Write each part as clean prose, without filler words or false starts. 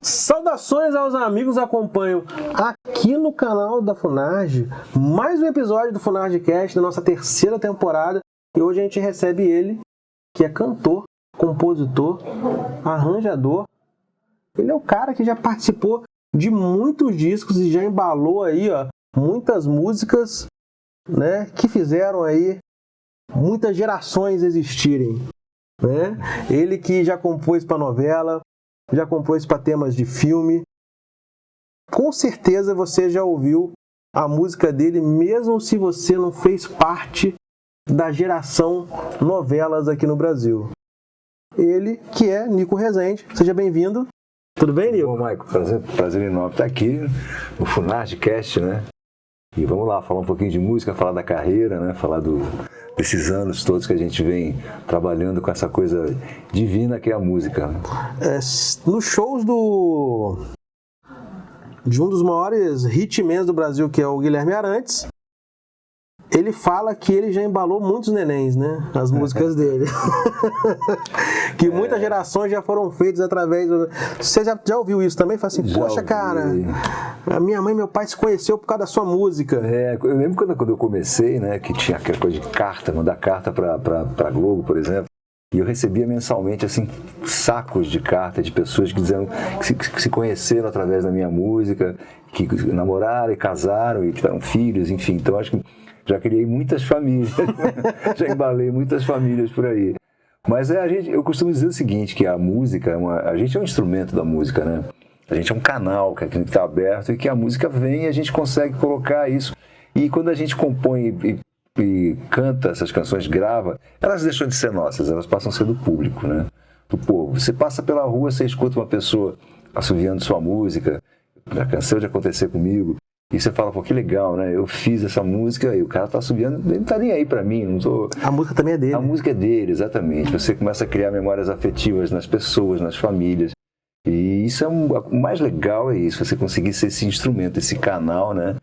Saudações aos amigos que acompanham aqui no canal da Funarge, mais um episódio do FunargeCast da nossa terceira temporada, e hoje a gente recebe ele, que é cantor, compositor, arranjador. Ele é o cara que já participou de muitos discos e já embalou aí, muitas músicas, né, que fizeram aí muitas gerações existirem, né? Ele que já compôs para novela, já compôs para temas de filme. Com certeza você já ouviu a música dele, mesmo se você não fez parte da geração novelas aqui no Brasil. Ele que é Nico Rezende. Seja bem-vindo. Tudo bem, Nico? Bom, Maico, prazer enorme estar aqui no FunargeCast, né? E vamos lá, falar um pouquinho de música, falar da carreira, né? Falar desses anos todos que a gente vem trabalhando com essa coisa divina que é a música. Nos shows de um dos maiores hitmans do Brasil, que é o Guilherme Arantes, ele fala que ele já embalou muitos nenéns, né? As músicas dele. Que muitas gerações já foram feitas através do... Você já ouviu isso também? Fala assim, poxa, cara, a minha mãe e meu pai se conheceu por causa da sua música. Eu lembro quando eu comecei, né? Que tinha aquela coisa de carta, mandar carta pra Globo, por exemplo. E eu recebia mensalmente, assim, sacos de cartas de pessoas que diziam que se conheceram através da minha música, que namoraram e casaram e tiveram filhos, enfim. Então, acho que já criei muitas famílias, já embalei muitas famílias por aí. Mas eu costumo dizer o seguinte, que a música, a gente é um instrumento da música, né? A gente é um canal que está aberto e que a música vem e a gente consegue colocar isso. E quando a gente compõe e canta essas canções, grava, elas deixam de ser nossas, elas passam a ser do público, né? Do povo. Você passa pela rua, você escuta uma pessoa assoviando sua música, já cansou de acontecer comigo, e você fala, pô, que legal, né? Eu fiz essa música e o cara tá assoviando, ele não tá nem aí pra mim, não tô... A música também é dele. A música é dele, exatamente. Você começa a criar memórias afetivas nas pessoas, nas famílias. E isso o mais legal é isso, você conseguir ser esse instrumento, esse canal, né?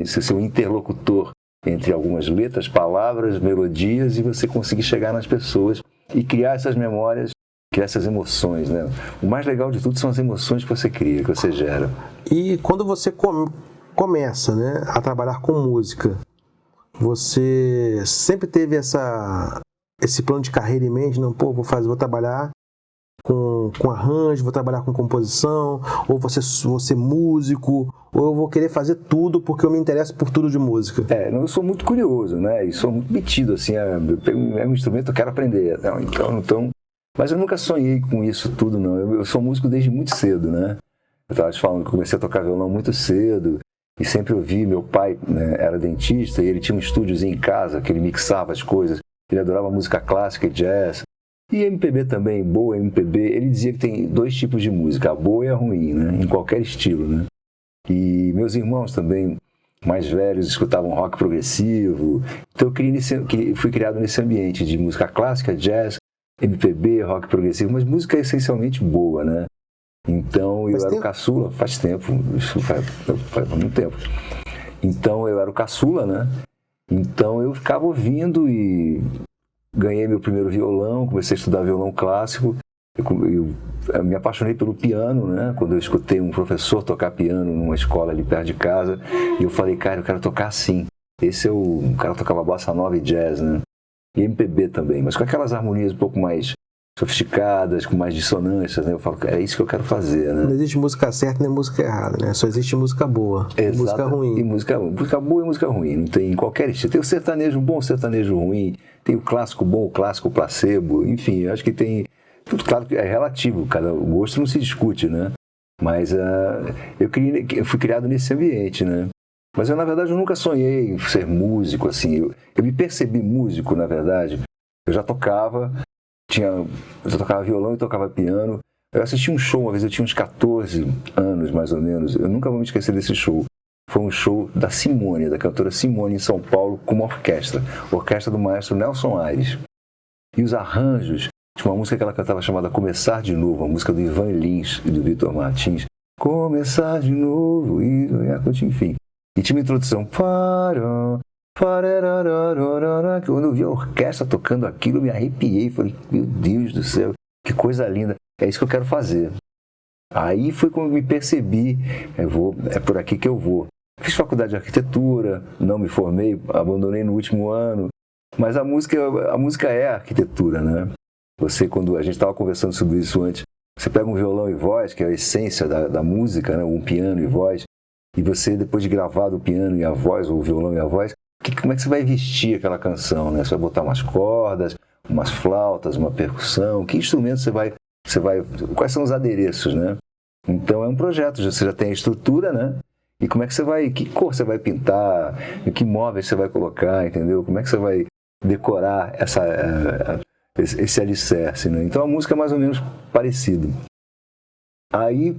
Ser um interlocutor entre algumas letras, palavras, melodias, e você conseguir chegar nas pessoas e criar essas memórias, criar essas emoções, né? O mais legal de tudo são as emoções que você cria, que você gera. E quando você começa, né, a trabalhar com música, você sempre teve esse plano de carreira em mente? Não, pô, vou trabalhar com arranjo, vou trabalhar com composição, ou vou ser músico, ou eu vou querer fazer tudo porque eu me interesso por tudo de música? Eu sou muito curioso, né, e sou muito metido, assim, é um instrumento que eu quero aprender, então, mas eu nunca sonhei com isso tudo, não. Eu sou músico desde muito cedo, né? Eu estava te falando que eu comecei a tocar violão muito cedo, e sempre ouvi, meu pai, né, era dentista, e ele tinha um estúdiozinho em casa, que ele mixava as coisas, ele adorava música clássica e jazz, e MPB também, boa MPB. Ele dizia que tem dois tipos de música, a boa e a ruim, né, em qualquer estilo, né. E meus irmãos também, mais velhos, escutavam rock progressivo, então eu fui criado nesse ambiente de música clássica, jazz, MPB, rock progressivo, mas música essencialmente boa, né. Então eu era o caçula, faz tempo, isso faz muito tempo. Então eu era o caçula, né? Então eu ficava ouvindo e ganhei meu primeiro violão, comecei a estudar violão clássico. Eu me apaixonei pelo piano, né? Quando eu escutei um professor tocar piano numa escola ali perto de casa, e eu falei, cara, eu quero tocar assim. O cara tocava bossa nova e jazz, né? E MPB também, mas com aquelas harmonias um pouco mais sofisticadas, com mais dissonâncias, né? Eu falo, é isso que eu quero fazer, né? Não existe música certa nem música errada, né? Só existe música boa. Exato. Música ruim. E música boa e música ruim. Não tem em qualquer estilo. Tem o sertanejo bom, o sertanejo ruim. Tem o clássico bom, o clássico placebo. Enfim, eu acho que tem... Tudo claro que é relativo. O gosto não se discute, né? Mas eu fui criado nesse ambiente, né? Mas na verdade, eu nunca sonhei em ser músico, assim. Eu me percebi músico, na verdade. Eu já tocava... Eu tocava violão e tocava piano. Eu assisti um show uma vez, eu tinha uns 14 anos mais ou menos. Eu nunca vou me esquecer desse show. Foi um show da Simone, da cantora Simone, em São Paulo, com uma orquestra. Orquestra do maestro Nelson Aires. E os arranjos, tinha uma música que ela cantava chamada Começar de Novo, uma música do Ivan Lins e do Vitor Martins. Começar de novo, enfim. E tinha uma introdução. Quando eu vi a orquestra tocando aquilo, eu me arrepiei. Falei, meu Deus do céu, que coisa linda. É isso que eu quero fazer. Aí foi quando me percebi, é por aqui que eu vou. Fiz faculdade de arquitetura, não me formei, abandonei no último ano, mas a música é a arquitetura, né? Você, quando a gente estava conversando sobre isso antes, você pega um violão e voz, que é a essência da música, né? Um piano e voz, e você, depois de gravar o piano e a voz, ou o violão e a voz, como é que você vai vestir aquela canção, né? Você vai botar umas cordas, umas flautas, uma percussão, que instrumento você vai, quais são os adereços, né? Então é um projeto, você já tem a estrutura, né? E como é que que cor você vai pintar, que móveis você vai colocar, entendeu? Como é que você vai decorar esse alicerce, né? Então a música é mais ou menos parecida. Aí,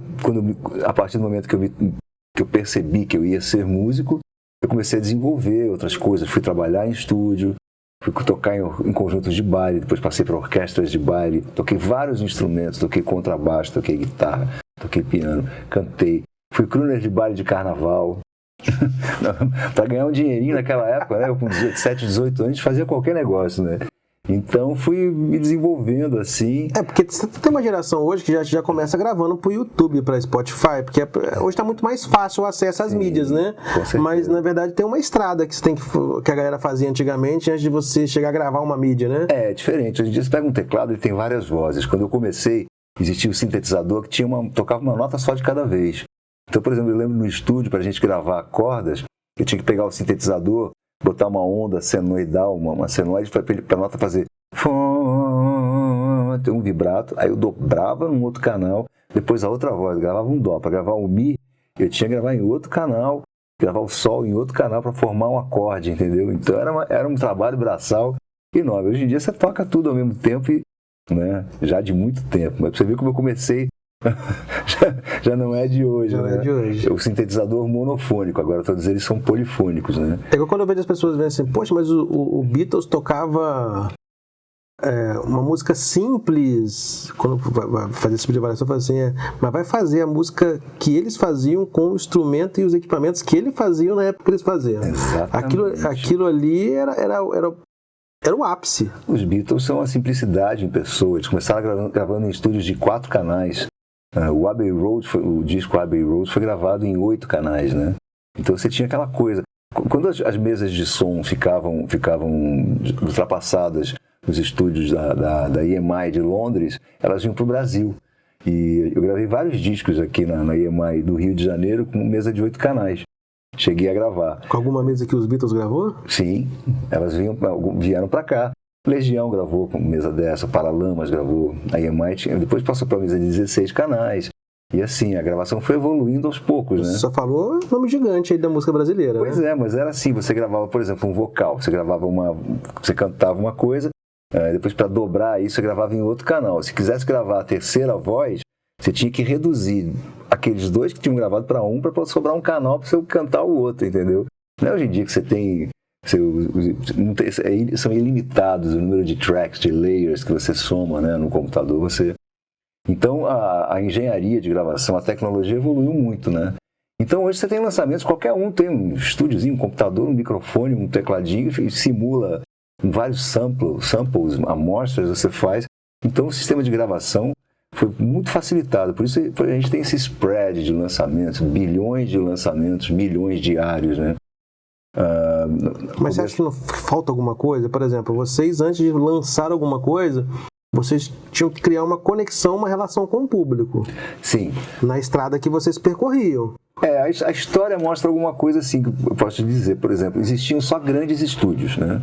a partir do momento que eu percebi que eu ia ser músico, eu comecei a desenvolver outras coisas, fui trabalhar em estúdio, fui tocar em conjuntos de baile, depois passei para orquestras de baile, toquei vários instrumentos, toquei contrabaixo, toquei guitarra, toquei piano, cantei, fui crooner de baile de carnaval. Para ganhar um dinheirinho naquela época, né? Eu com 17, 18 anos fazia qualquer negócio, né? Então fui me desenvolvendo assim. Porque você tem uma geração hoje que já começa gravando pro YouTube, pra Spotify, porque hoje está muito mais fácil o acesso às mídias, né? Mas na verdade tem uma estrada que a galera fazia antigamente antes de você chegar a gravar uma mídia, né? É diferente. Hoje em dia você pega um teclado e tem várias vozes. Quando eu comecei, existia um sintetizador que tocava uma nota só de cada vez. Então, por exemplo, eu lembro no estúdio, pra gente gravar cordas, eu tinha que pegar o sintetizador, botar uma onda senoidal, uma senoide, para a nota fazer tem um vibrato, aí eu dobrava num outro canal, depois a outra voz, gravava um dó. Para gravar o mi, eu tinha que gravar em outro canal, gravar o sol em outro canal para formar um acorde, entendeu? Então era um trabalho braçal enorme. Hoje em dia você toca tudo ao mesmo tempo, né? Já de muito tempo. Mas pra você ver como eu comecei, já não é de hoje, não, né? É de hoje. O sintetizador monofônico, agora estou dizendo, eles são polifônicos, né? É igual quando eu vejo as pessoas dizendo assim, poxa, mas o Beatles tocava uma música simples, quando vai fazer esse tipo de avaliação, fala assim, mas vai fazer a música que eles faziam com o instrumento e os equipamentos que eles faziam na época que eles faziam. Exatamente. Aquilo ali era o ápice. Os Beatles são a simplicidade em pessoa. Eles começaram gravando em estúdios de 4 canais. O Abbey Road, o disco Abbey Road foi gravado em 8 canais, né? Então você tinha aquela coisa. Quando as mesas de som ficavam ultrapassadas nos estúdios da EMI de Londres, elas vinham para o Brasil. E eu gravei vários discos aqui na EMI do Rio de Janeiro com mesa de 8 canais. Cheguei a gravar. Com alguma mesa que os Beatles gravou? Sim, elas vieram para cá. Legião gravou com mesa dessa, Paralamas gravou, a EMI depois passou para a mesa de 16 canais. E assim, a gravação foi evoluindo aos poucos, né? Você só falou nome gigante aí da música brasileira, Pois né? mas era assim, você gravava, por exemplo, um vocal, você cantava uma coisa, depois para dobrar isso, você gravava em outro canal. Se quisesse gravar a terceira voz, você tinha que reduzir aqueles 2 que tinham gravado para para sobrar um canal para você cantar o outro, entendeu? Não é hoje em dia que você tem... São ilimitados o número de tracks, de layers que você soma, né, no computador. Então a engenharia de gravação, a tecnologia evoluiu muito, né? Então hoje você tem lançamentos, qualquer um tem um estúdiozinho, um computador, um microfone, um tecladinho, e simula vários samples, amostras você faz. Então o sistema de gravação foi muito facilitado, por isso a gente tem esse spread de lançamentos, bilhões de lançamentos, milhões diários, né? Mas você acha que não falta alguma coisa? Por exemplo, vocês antes de lançar alguma coisa, vocês tinham que criar uma conexão, uma relação com o público. Sim. Na estrada que vocês percorriam. A história mostra alguma coisa assim que eu posso te dizer. Por exemplo, existiam só grandes estúdios, né?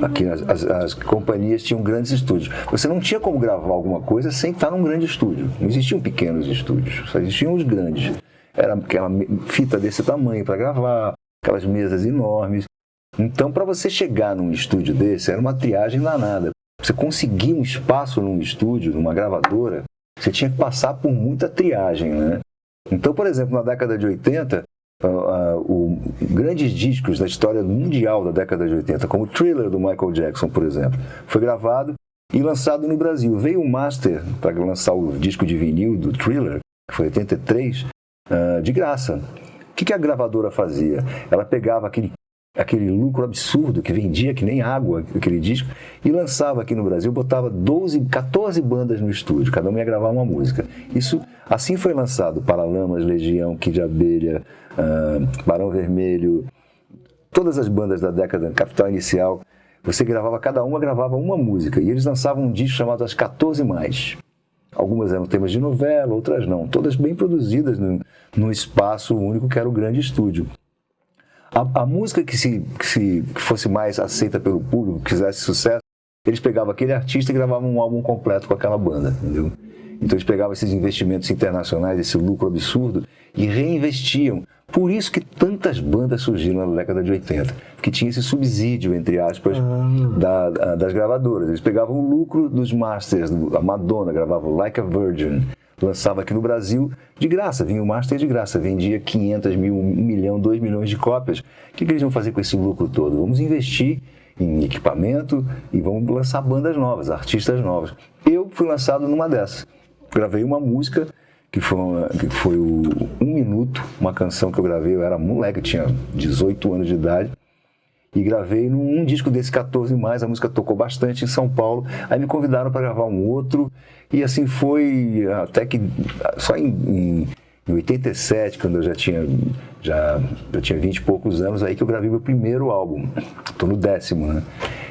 Aqui as companhias tinham grandes estúdios. Você não tinha como gravar alguma coisa sem estar num grande estúdio. Não existiam pequenos estúdios, só existiam os grandes. Era aquela fita desse tamanho para gravar, aquelas mesas enormes. Então, para você chegar num estúdio desse, era uma triagem danada. Você conseguir um espaço num estúdio, numa gravadora, você tinha que passar por muita triagem, né? Então, por exemplo, na década de 80, grandes discos da história mundial da década de 80, como o Thriller do Michael Jackson, por exemplo, foi gravado e lançado no Brasil. Veio um master para lançar o disco de vinil do Thriller, que foi em 83, de graça. O que a gravadora fazia? Ela pegava aquele aquele lucro absurdo que vendia que nem água, aquele disco, e lançava aqui no Brasil, botava 14 bandas no estúdio, cada uma ia gravar uma música. Isso, assim foi lançado Paralamas, Legião, Kid de Abelha, Barão Vermelho, todas as bandas da década, Capital Inicial. Você gravava, cada uma gravava uma música, e eles lançavam um disco chamado As 14 Mais. Algumas eram temas de novela, outras não, todas bem produzidas num espaço único que era o grande estúdio. A música que fosse mais aceita pelo público, que fizesse sucesso, eles pegavam aquele artista e gravavam um álbum completo com aquela banda, entendeu? Então eles pegavam esses investimentos internacionais, esse lucro absurdo, e reinvestiam. Por isso que tantas bandas surgiram na década de 80, porque tinha esse subsídio, entre aspas, das gravadoras. Eles pegavam o lucro dos masters, a Madonna gravava Like a Virgin, lançava aqui no Brasil de graça, vinha o master de graça, vendia 500 mil, 1 milhão, 2 milhões de cópias. O que eles vão fazer com esse lucro todo? Vamos investir em equipamento e vamos lançar bandas novas, artistas novos. Eu fui lançado numa dessas. Gravei uma música que foi o 1 Minuto, uma canção que eu gravei, eu era moleque, eu tinha 18 anos de idade, e gravei num disco desse 14 Mais, a música tocou bastante em São Paulo, aí me convidaram para gravar um outro, e assim foi, até que só em 87, quando eu já tinha 20 e poucos anos, aí que eu gravei meu primeiro álbum, estou no 10º, né?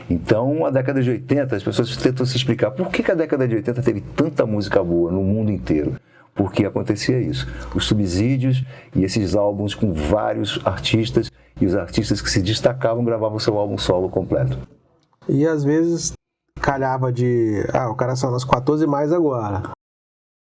Então, a década de 80, as pessoas tentam se explicar por que a década de 80 teve tanta música boa no mundo inteiro. Porque acontecia isso, os subsídios e esses álbuns com vários artistas, e os artistas que se destacavam gravavam seu álbum solo completo. E às vezes calhava de, o cara só nas 14 mais agora.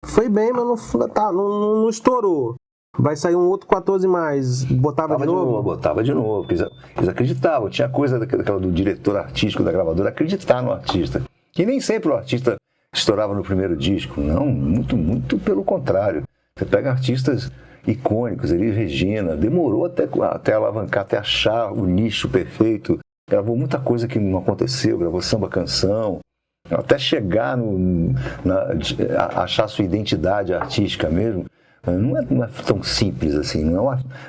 Foi bem, mas não estourou. Vai sair um outro 14 mais, botava de novo? Botava de novo, eles acreditavam, tinha coisa daquela do diretor artístico da gravadora, acreditar no artista. E nem sempre o artista estourava no primeiro disco, não, muito pelo contrário. Você pega artistas icônicos, Elis Regina, demorou até alavancar, até achar o nicho perfeito, gravou muita coisa que não aconteceu, gravou samba canção, até chegar a achar sua identidade artística mesmo. Não é tão simples assim,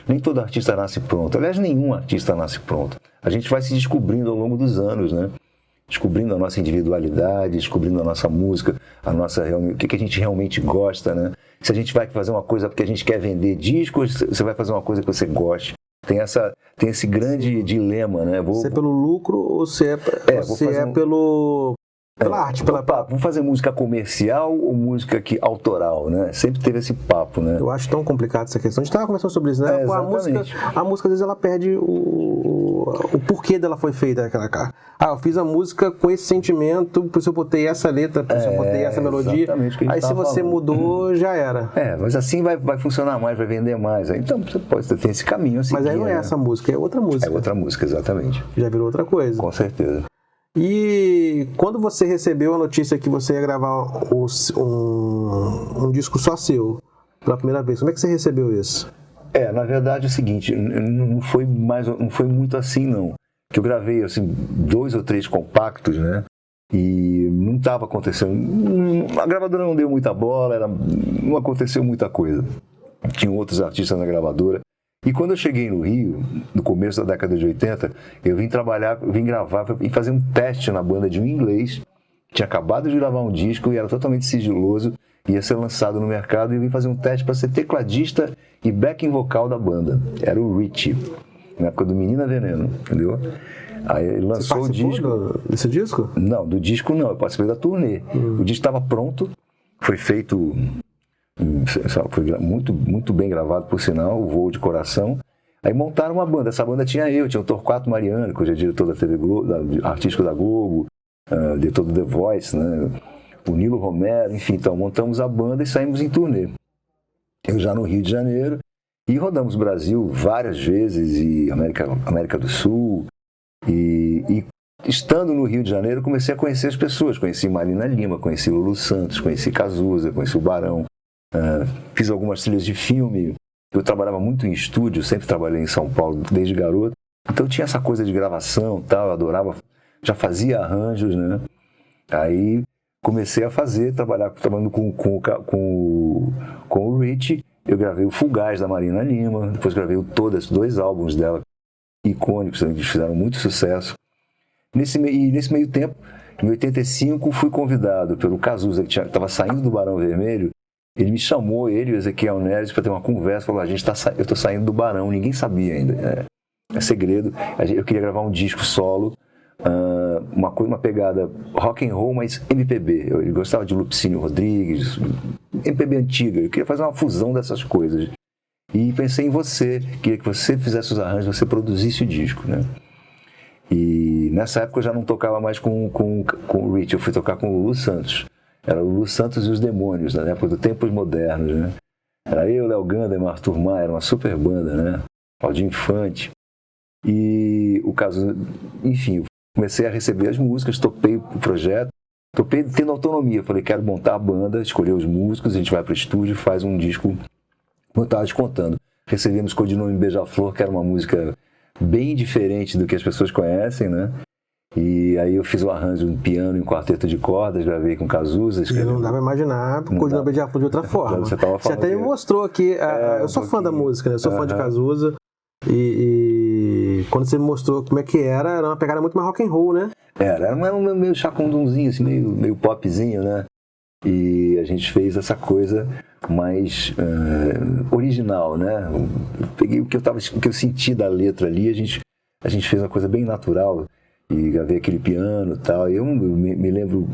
nem todo artista nasce pronto, aliás, nenhum artista nasce pronto. A gente vai se descobrindo ao longo dos anos, né? Descobrindo a nossa individualidade, descobrindo a nossa música, o que a gente realmente gosta, né? Se a gente vai fazer uma coisa porque a gente quer vender discos, você vai fazer uma coisa que você goste. Tem esse grande dilema, né? Você é pelo lucro ou você é pela arte? Vamos fazer música comercial ou música autoral, né? Sempre teve esse papo, né? Eu acho tão complicado essa questão. A gente estava conversando sobre isso, né? A música, às vezes, ela perde o porquê dela foi feita. Eu fiz a música com esse sentimento, por isso eu botei essa letra, por isso eu botei essa melodia. Aí se você mudou, já era. Mas assim vai funcionar mais, vai vender mais. Então você pode ter esse caminho assim. Mas aí não é essa música, é outra música. É outra música, exatamente. Já virou outra coisa. Com certeza. E quando você recebeu a notícia que você ia gravar um disco só seu, pela primeira vez, como é que você recebeu isso? Na verdade é o seguinte, não foi muito assim não. Que eu gravei assim 2 ou 3 compactos, né? E não estava acontecendo, a gravadora não deu muita bola, não aconteceu muita coisa. Tinham outros artistas na gravadora. E quando eu cheguei no Rio, no começo da década de 80, eu vim gravar e fazer um teste na banda de um inglês, tinha acabado de gravar um disco e era totalmente sigiloso, ia ser lançado no mercado, e eu vim fazer um teste para ser tecladista e backing vocal da banda. Era o Richie, na época do Menina Veneno, entendeu? Aí ele lançou o disco. Desse disco? Não, do disco não, eu participei da turnê. O disco estava pronto, foi feito... Foi muito bem gravado, por sinal, o Voo de Coração. Aí montaram uma banda. Essa banda tinha o Torquato Mariano, que hoje é diretor da TV Globo, artístico da Globo, diretor do The Voice, né? O Nilo Romero, enfim. Então montamos a banda e saímos em turnê. Eu já no Rio de Janeiro, e rodamos o Brasil várias vezes, e América do Sul, e estando no Rio de Janeiro comecei a conhecer as pessoas. Conheci Marina Lima, conheci Lulu Santos, conheci Cazuza, conheci o Barão. Fiz algumas trilhas de filme. Eu trabalhava muito em estúdio, sempre trabalhei em São Paulo desde garoto, então tinha essa coisa de gravação, tal, eu adorava, já fazia arranjos, né? Aí comecei a trabalhando com o Rich. Eu gravei o Fugaz da Marina Lima, depois gravei o Todas, 2 álbuns dela, icônicos, eles fizeram muito sucesso. Nesse meio tempo, em 85, fui convidado pelo Cazuza, que estava saindo do Barão Vermelho. Ele me chamou, ele e o Ezequiel Neves, para ter uma conversa. Falou: eu estou saindo do Barão, ninguém sabia ainda. É segredo. Eu queria gravar um disco solo, uma pegada rock and roll, mas MPB. Ele gostava de Lupicínio Rodrigues, MPB antiga. Eu queria fazer uma fusão dessas coisas. E pensei em você, queria que você fizesse os arranjos, você produzisse o disco, né? E nessa época eu já não tocava mais com o Rich, eu fui tocar com o Lulu Santos. Era o Lulu Santos e os Demônios, na época do Tempos Modernos, né? Era eu, Léo Ganderman, Arthur Maia, era uma super banda, né? Claudinho Infante. E o caso, enfim, eu comecei a receber as músicas, topei o projeto, topei tendo autonomia. Falei: quero montar a banda, escolher os músicos, a gente vai para o estúdio e faz um disco, como eu estava te contando. Recebemos o codinome Beija-Flor, que era uma música bem diferente do que as pessoas conhecem, né? E aí eu fiz o arranjo em piano, em quarteto de cordas, gravei com Cazuza. E não dá pra imaginar o codinome Beija-Flor de outra forma. Você até me mostrou aqui, eu sou fã da música, né? Eu sou fã de Cazuza. E quando você me mostrou como é que era uma pegada muito mais rock and roll, né? Era um meio chacundunzinho, assim, meio popzinho, né? E a gente fez essa coisa mais original, né? Eu peguei o que eu senti da letra ali, a gente fez uma coisa bem natural e gravei aquele piano e tal. E eu me lembro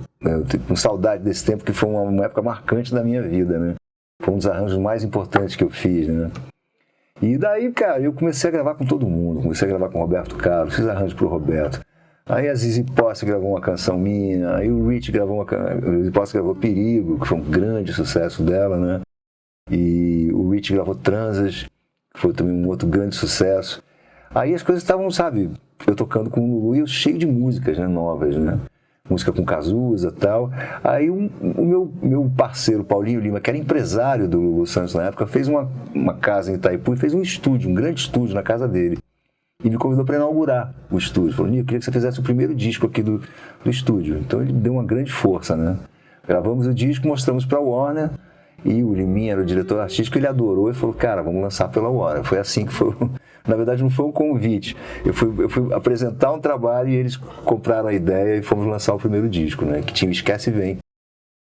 com saudade desse tempo, que foi uma época marcante da minha vida, né? Foi um dos arranjos mais importantes que eu fiz, né? E daí, cara, eu comecei a gravar com todo mundo. Comecei a gravar com o Roberto Carlos, fiz arranjo pro Roberto. Aí a Zizi Posse gravou uma canção minha, aí o Rich gravou o Zizi Posse gravou Perigo, que foi um grande sucesso dela, né? E o Rich gravou Transas, que foi também um outro grande sucesso. Aí as coisas estavam, sabe, eu tocando com o Lulu e eu cheio de músicas, né, novas, né? Música com Cazuza e tal. Aí o meu parceiro, Paulinho Lima, que era empresário do Lulu Santos na época, fez uma casa em Itaipu e fez um estúdio, um grande estúdio na casa dele. E me convidou para inaugurar o estúdio. Falou: Nico, eu queria que você fizesse o primeiro disco aqui do estúdio. Então ele deu uma grande força, né? Gravamos o disco, mostramos para a Warner, e o Liminha era o diretor artístico, ele adorou e falou: cara, vamos lançar pela Warner. Foi assim que foi. Na verdade, não foi um convite. Eu fui apresentar um trabalho e eles compraram a ideia e fomos lançar o primeiro disco, né? Que tinha o Esquece e Vem,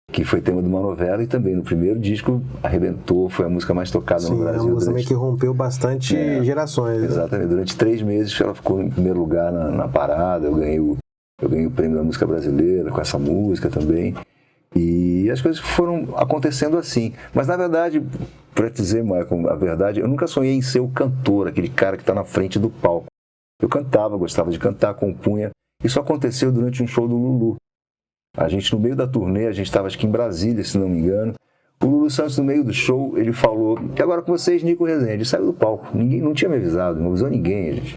que foi tema de uma novela, e também no primeiro disco arrebentou, foi a música mais tocada no Brasil. Sim, é uma música também que rompeu bastante gerações. Exatamente, né? Durante 3 meses ela ficou em primeiro lugar na parada, eu ganhei o prêmio da música brasileira com essa música também. E as coisas foram acontecendo assim. Mas na verdade, para te dizer, Michael, a verdade, eu nunca sonhei em ser o cantor, aquele cara que está na frente do palco. Eu cantava, gostava de cantar, compunha. Isso aconteceu durante um show do Lulu. A gente, no meio da turnê, a gente estava acho que em Brasília, se não me engano. O Lulu Santos, no meio do show, ele falou: que agora com vocês, Nico Rezende. Ele saiu do palco, ninguém não tinha me avisado, não avisou ninguém, gente.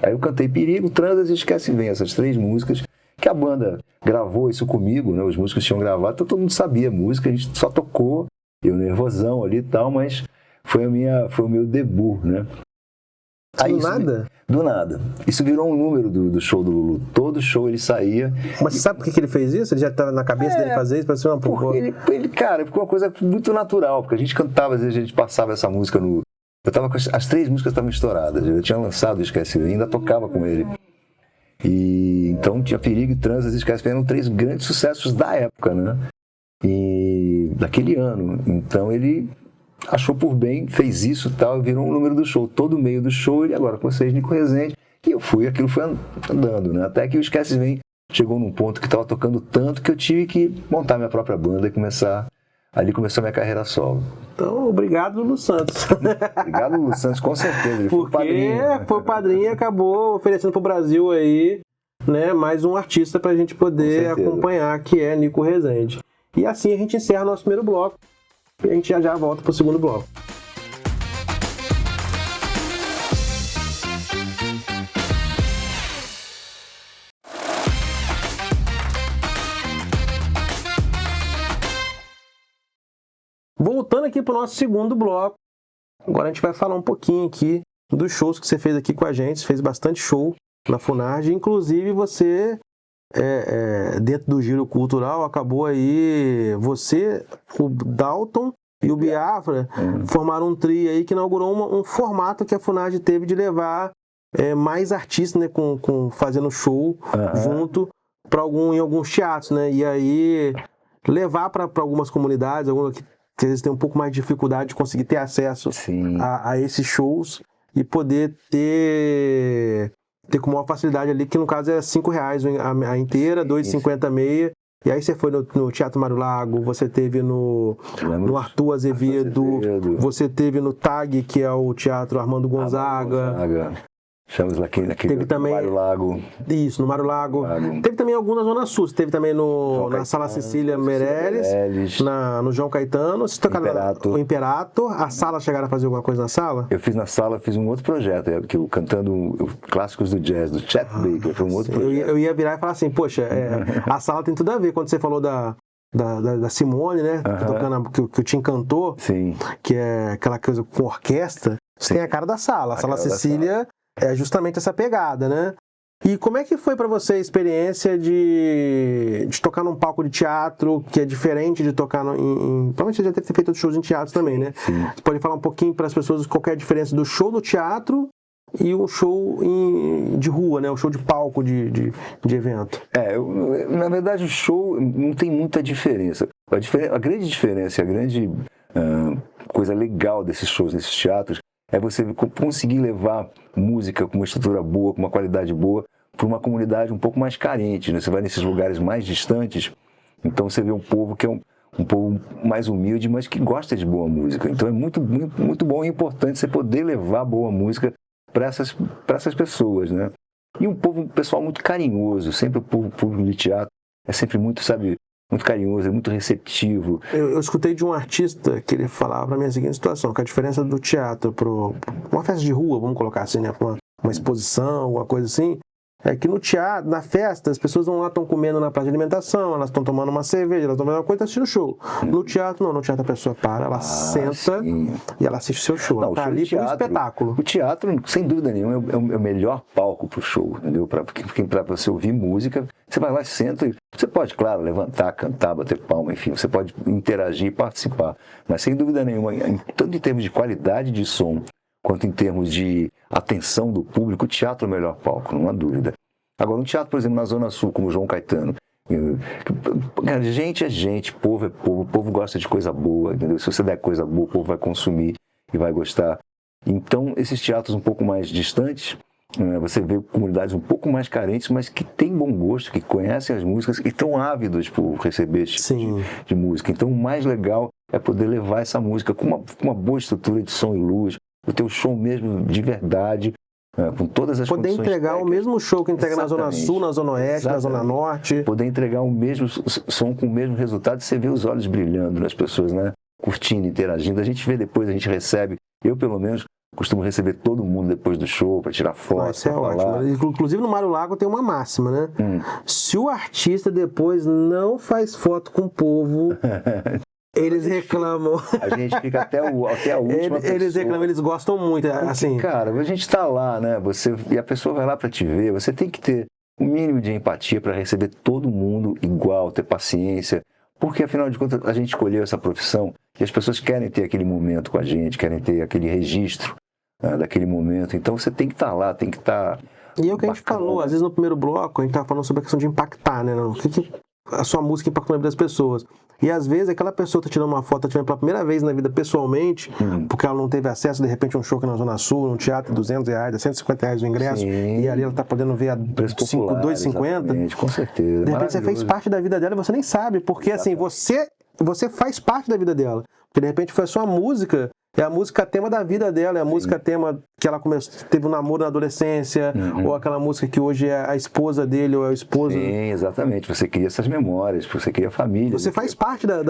Aí eu cantei Perigo, Transas e Esquece Vem, essas 3 músicas, que a banda gravou isso comigo, né? Os músicos tinham gravado, então todo mundo sabia a música, a gente só tocou, eu nervosão ali e tal, mas foi o meu debut, né? Aí, do nada? Do nada. Isso virou um número do show do Lulu. Todo show ele saía. Mas você sabe por que ele fez isso? Ele já estava na cabeça dele fazer isso? Parecia uma porra. Ele, cara, ficou uma coisa muito natural, porque a gente cantava, às vezes a gente passava essa música no... Eu tava com as 3 músicas estavam estouradas, eu tinha lançado o Esquece, eu ainda tocava com ele. E então tinha Perigo e Transas e Esquece, eram 3 grandes sucessos da época, né? E daquele ano. Então ele achou por bem, fez isso e tal, virou um número do show. Todo meio do show, ele agora com vocês, Nico Rezende. E aquilo foi andando, né? Até que o Esquece Vem chegou num ponto que estava tocando tanto que eu tive que montar minha própria banda e começar. Ali começou a minha carreira solo. Então, obrigado, Lulu Santos. Obrigado, Lulu Santos, com certeza. Ele foi o padrinho. Foi o padrinho e acabou oferecendo pro Brasil aí, né, mais um artista pra gente poder acompanhar, que é Nico Rezende. E assim a gente encerra nosso primeiro bloco. E a gente já volta pro segundo bloco. Voltando aqui pro nosso segundo bloco, agora a gente vai falar um pouquinho aqui dos shows que você fez aqui com a gente. Você fez bastante show na Funarge, inclusive você, dentro do giro cultural, acabou aí, você, o Dalton e o Biafra formaram um trio aí que inaugurou um formato que a Funarge teve de levar mais artistas, né, fazendo show junto em alguns teatros, né? E aí levar para algumas comunidades, algumas que às vezes tem um pouco mais de dificuldade de conseguir ter acesso a esses shows e poder ter com maior facilidade ali, que no caso é R$5 a inteira, R$2,50 a meia. E aí você foi no Teatro Mário Lago, você teve no Arthur Azevedo, você teve no TAG, que é o Teatro Armando Gonzaga. Chamamos naquele teve também, no Mário Lago. Isso, no Mário Lago. Teve também alguns na Zona Sul. Teve também na Sala Cecília Meirelles, no João Caetano. Vocês tocaram o Imperator. A sala chegaram a fazer alguma coisa na sala? Eu fiz na sala, fiz um outro projeto, cantando clássicos do jazz, do Chet Baker. Foi um outro projeto. Eu ia virar e falar assim, poxa, a sala tem tudo a ver. Quando você falou da Simone, né? Tocando, que o Tim cantou, que é aquela coisa com orquestra, você tem a cara da sala. A Sala Cecília é justamente essa pegada, né? E como é que foi para você a experiência de tocar num palco de teatro, que é diferente de tocar provavelmente você já deve ter feito shows em teatro também, né? Você pode falar um pouquinho para as pessoas qual é a diferença do show no teatro e um show de rua, né? Um show de palco de evento. Na verdade o show não tem muita diferença. A grande diferença, a grande coisa legal desses shows, desses teatros, é você conseguir levar música com uma estrutura boa, com uma qualidade boa, para uma comunidade um pouco mais carente, né? Você vai nesses lugares mais distantes, então você vê um povo que é um povo mais humilde, mas que gosta de boa música. Então é muito, muito, muito bom e importante você poder levar boa música para essas pessoas, né? E um pessoal muito carinhoso, sempre o público de teatro é sempre muito, muito carinhoso, é muito receptivo. Eu escutei de um artista que ele falava para mim a seguinte situação, que a diferença do teatro para uma festa de rua, vamos colocar assim, né, para uma exposição, alguma coisa assim, é que no teatro, na festa, as pessoas não lá estão comendo na praça de alimentação, elas estão tomando uma cerveja, elas estão fazendo uma coisa e assistindo o show. No teatro, não. No teatro a pessoa para, ela senta e ela assiste o seu show. Ela está ali para um espetáculo. O teatro, sem dúvida nenhuma, é o melhor palco para o show, entendeu? Para você ouvir música, você vai lá e senta. Você pode, claro, levantar, cantar, bater palma, enfim, você pode interagir e participar. Mas sem dúvida nenhuma, tanto em termos de qualidade de som, quanto em termos de atenção do público, o teatro é o melhor palco, não há dúvida. Agora, um teatro, por exemplo, na Zona Sul, como o João Caetano, gente é gente, povo é povo, o povo gosta de coisa boa, entendeu? Se você der coisa boa, o povo vai consumir e vai gostar. Então, esses teatros um pouco mais distantes, você vê comunidades um pouco mais carentes, mas que têm bom gosto, que conhecem as músicas e estão ávidos por receber esse tipo de música. Então, o mais legal é poder levar essa música com uma boa estrutura de som e luz, o teu show mesmo de verdade, com todas as poder entregar técnicas. O mesmo show que entrega na Zona Sul, na Zona Oeste, na Zona Norte. Poder entregar o mesmo som com o mesmo resultado, você vê os olhos brilhando nas pessoas, né? Curtindo, interagindo. A gente vê depois, a gente recebe, eu pelo menos costumo receber todo mundo depois do show para tirar foto. Isso é ótimo. Inclusive no Mário Lago tem uma máxima, né? Se o artista depois não faz foto com o povo... Eles reclamam. A gente fica até a última Eles reclamam, eles gostam muito. Assim. Cara, a gente tá lá, né? E a pessoa vai lá para te ver. Você tem que ter o mínimo de empatia para receber todo mundo igual, ter paciência. Porque, afinal de contas, a gente escolheu essa profissão e as pessoas querem ter aquele momento com a gente, querem ter aquele registro daquele momento. Então, você tem que estar lá, tem que estar... E é o que a gente falou, às vezes no primeiro bloco, a gente estava falando sobre a questão de impactar, né? O que a sua música impactou na vida das pessoas. E às vezes aquela pessoa está tirando uma foto, está tirando pela primeira vez na vida pessoalmente, porque ela não teve acesso, de repente, a um show aqui na Zona Sul, num teatro, R$200, R$150 o ingresso, e ali ela está podendo ver a R$2,50. Com certeza. De repente você fez parte da vida dela e você nem sabe, porque assim, você faz parte da vida dela. Porque de repente foi a sua música, é a música tema da vida dela, é a música tema que ela teve um namoro na adolescência, ou aquela música que hoje é a esposa dele, ou é a esposa... Sim, exatamente. Você cria essas memórias, você cria família. Você faz parte da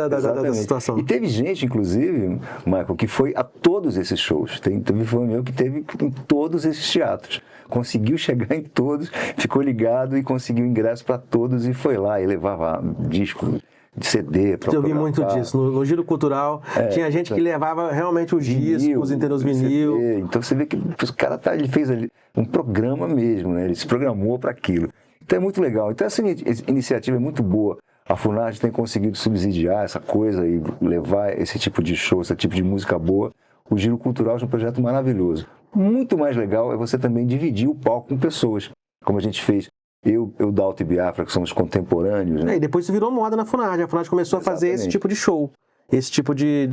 situação. E teve gente, inclusive, Michael, que foi a todos esses shows. Teve fã meu que teve em todos esses teatros. Conseguiu chegar em todos, ficou ligado e conseguiu ingresso para todos e foi lá e levava disco de CD para eu vi muito disso. No Giro Cultural, tinha gente que levava realmente os discos, entendeu? Os vinil. CD. Então você vê que o cara ele fez ali um programa mesmo, né? Ele se programou para aquilo. Então é muito legal. Então essa iniciativa é muito boa. A FUNARTE tem conseguido subsidiar essa coisa e levar esse tipo de show, esse tipo de música boa. O Giro Cultural é um projeto maravilhoso. muito mais legal é você também dividir o palco com pessoas, como a gente fez. Eu, Dalto e Biafra, que somos contemporâneos. Né? E depois isso virou moda na Funarge. A Funarge começou a fazer esse tipo de show. Esse tipo de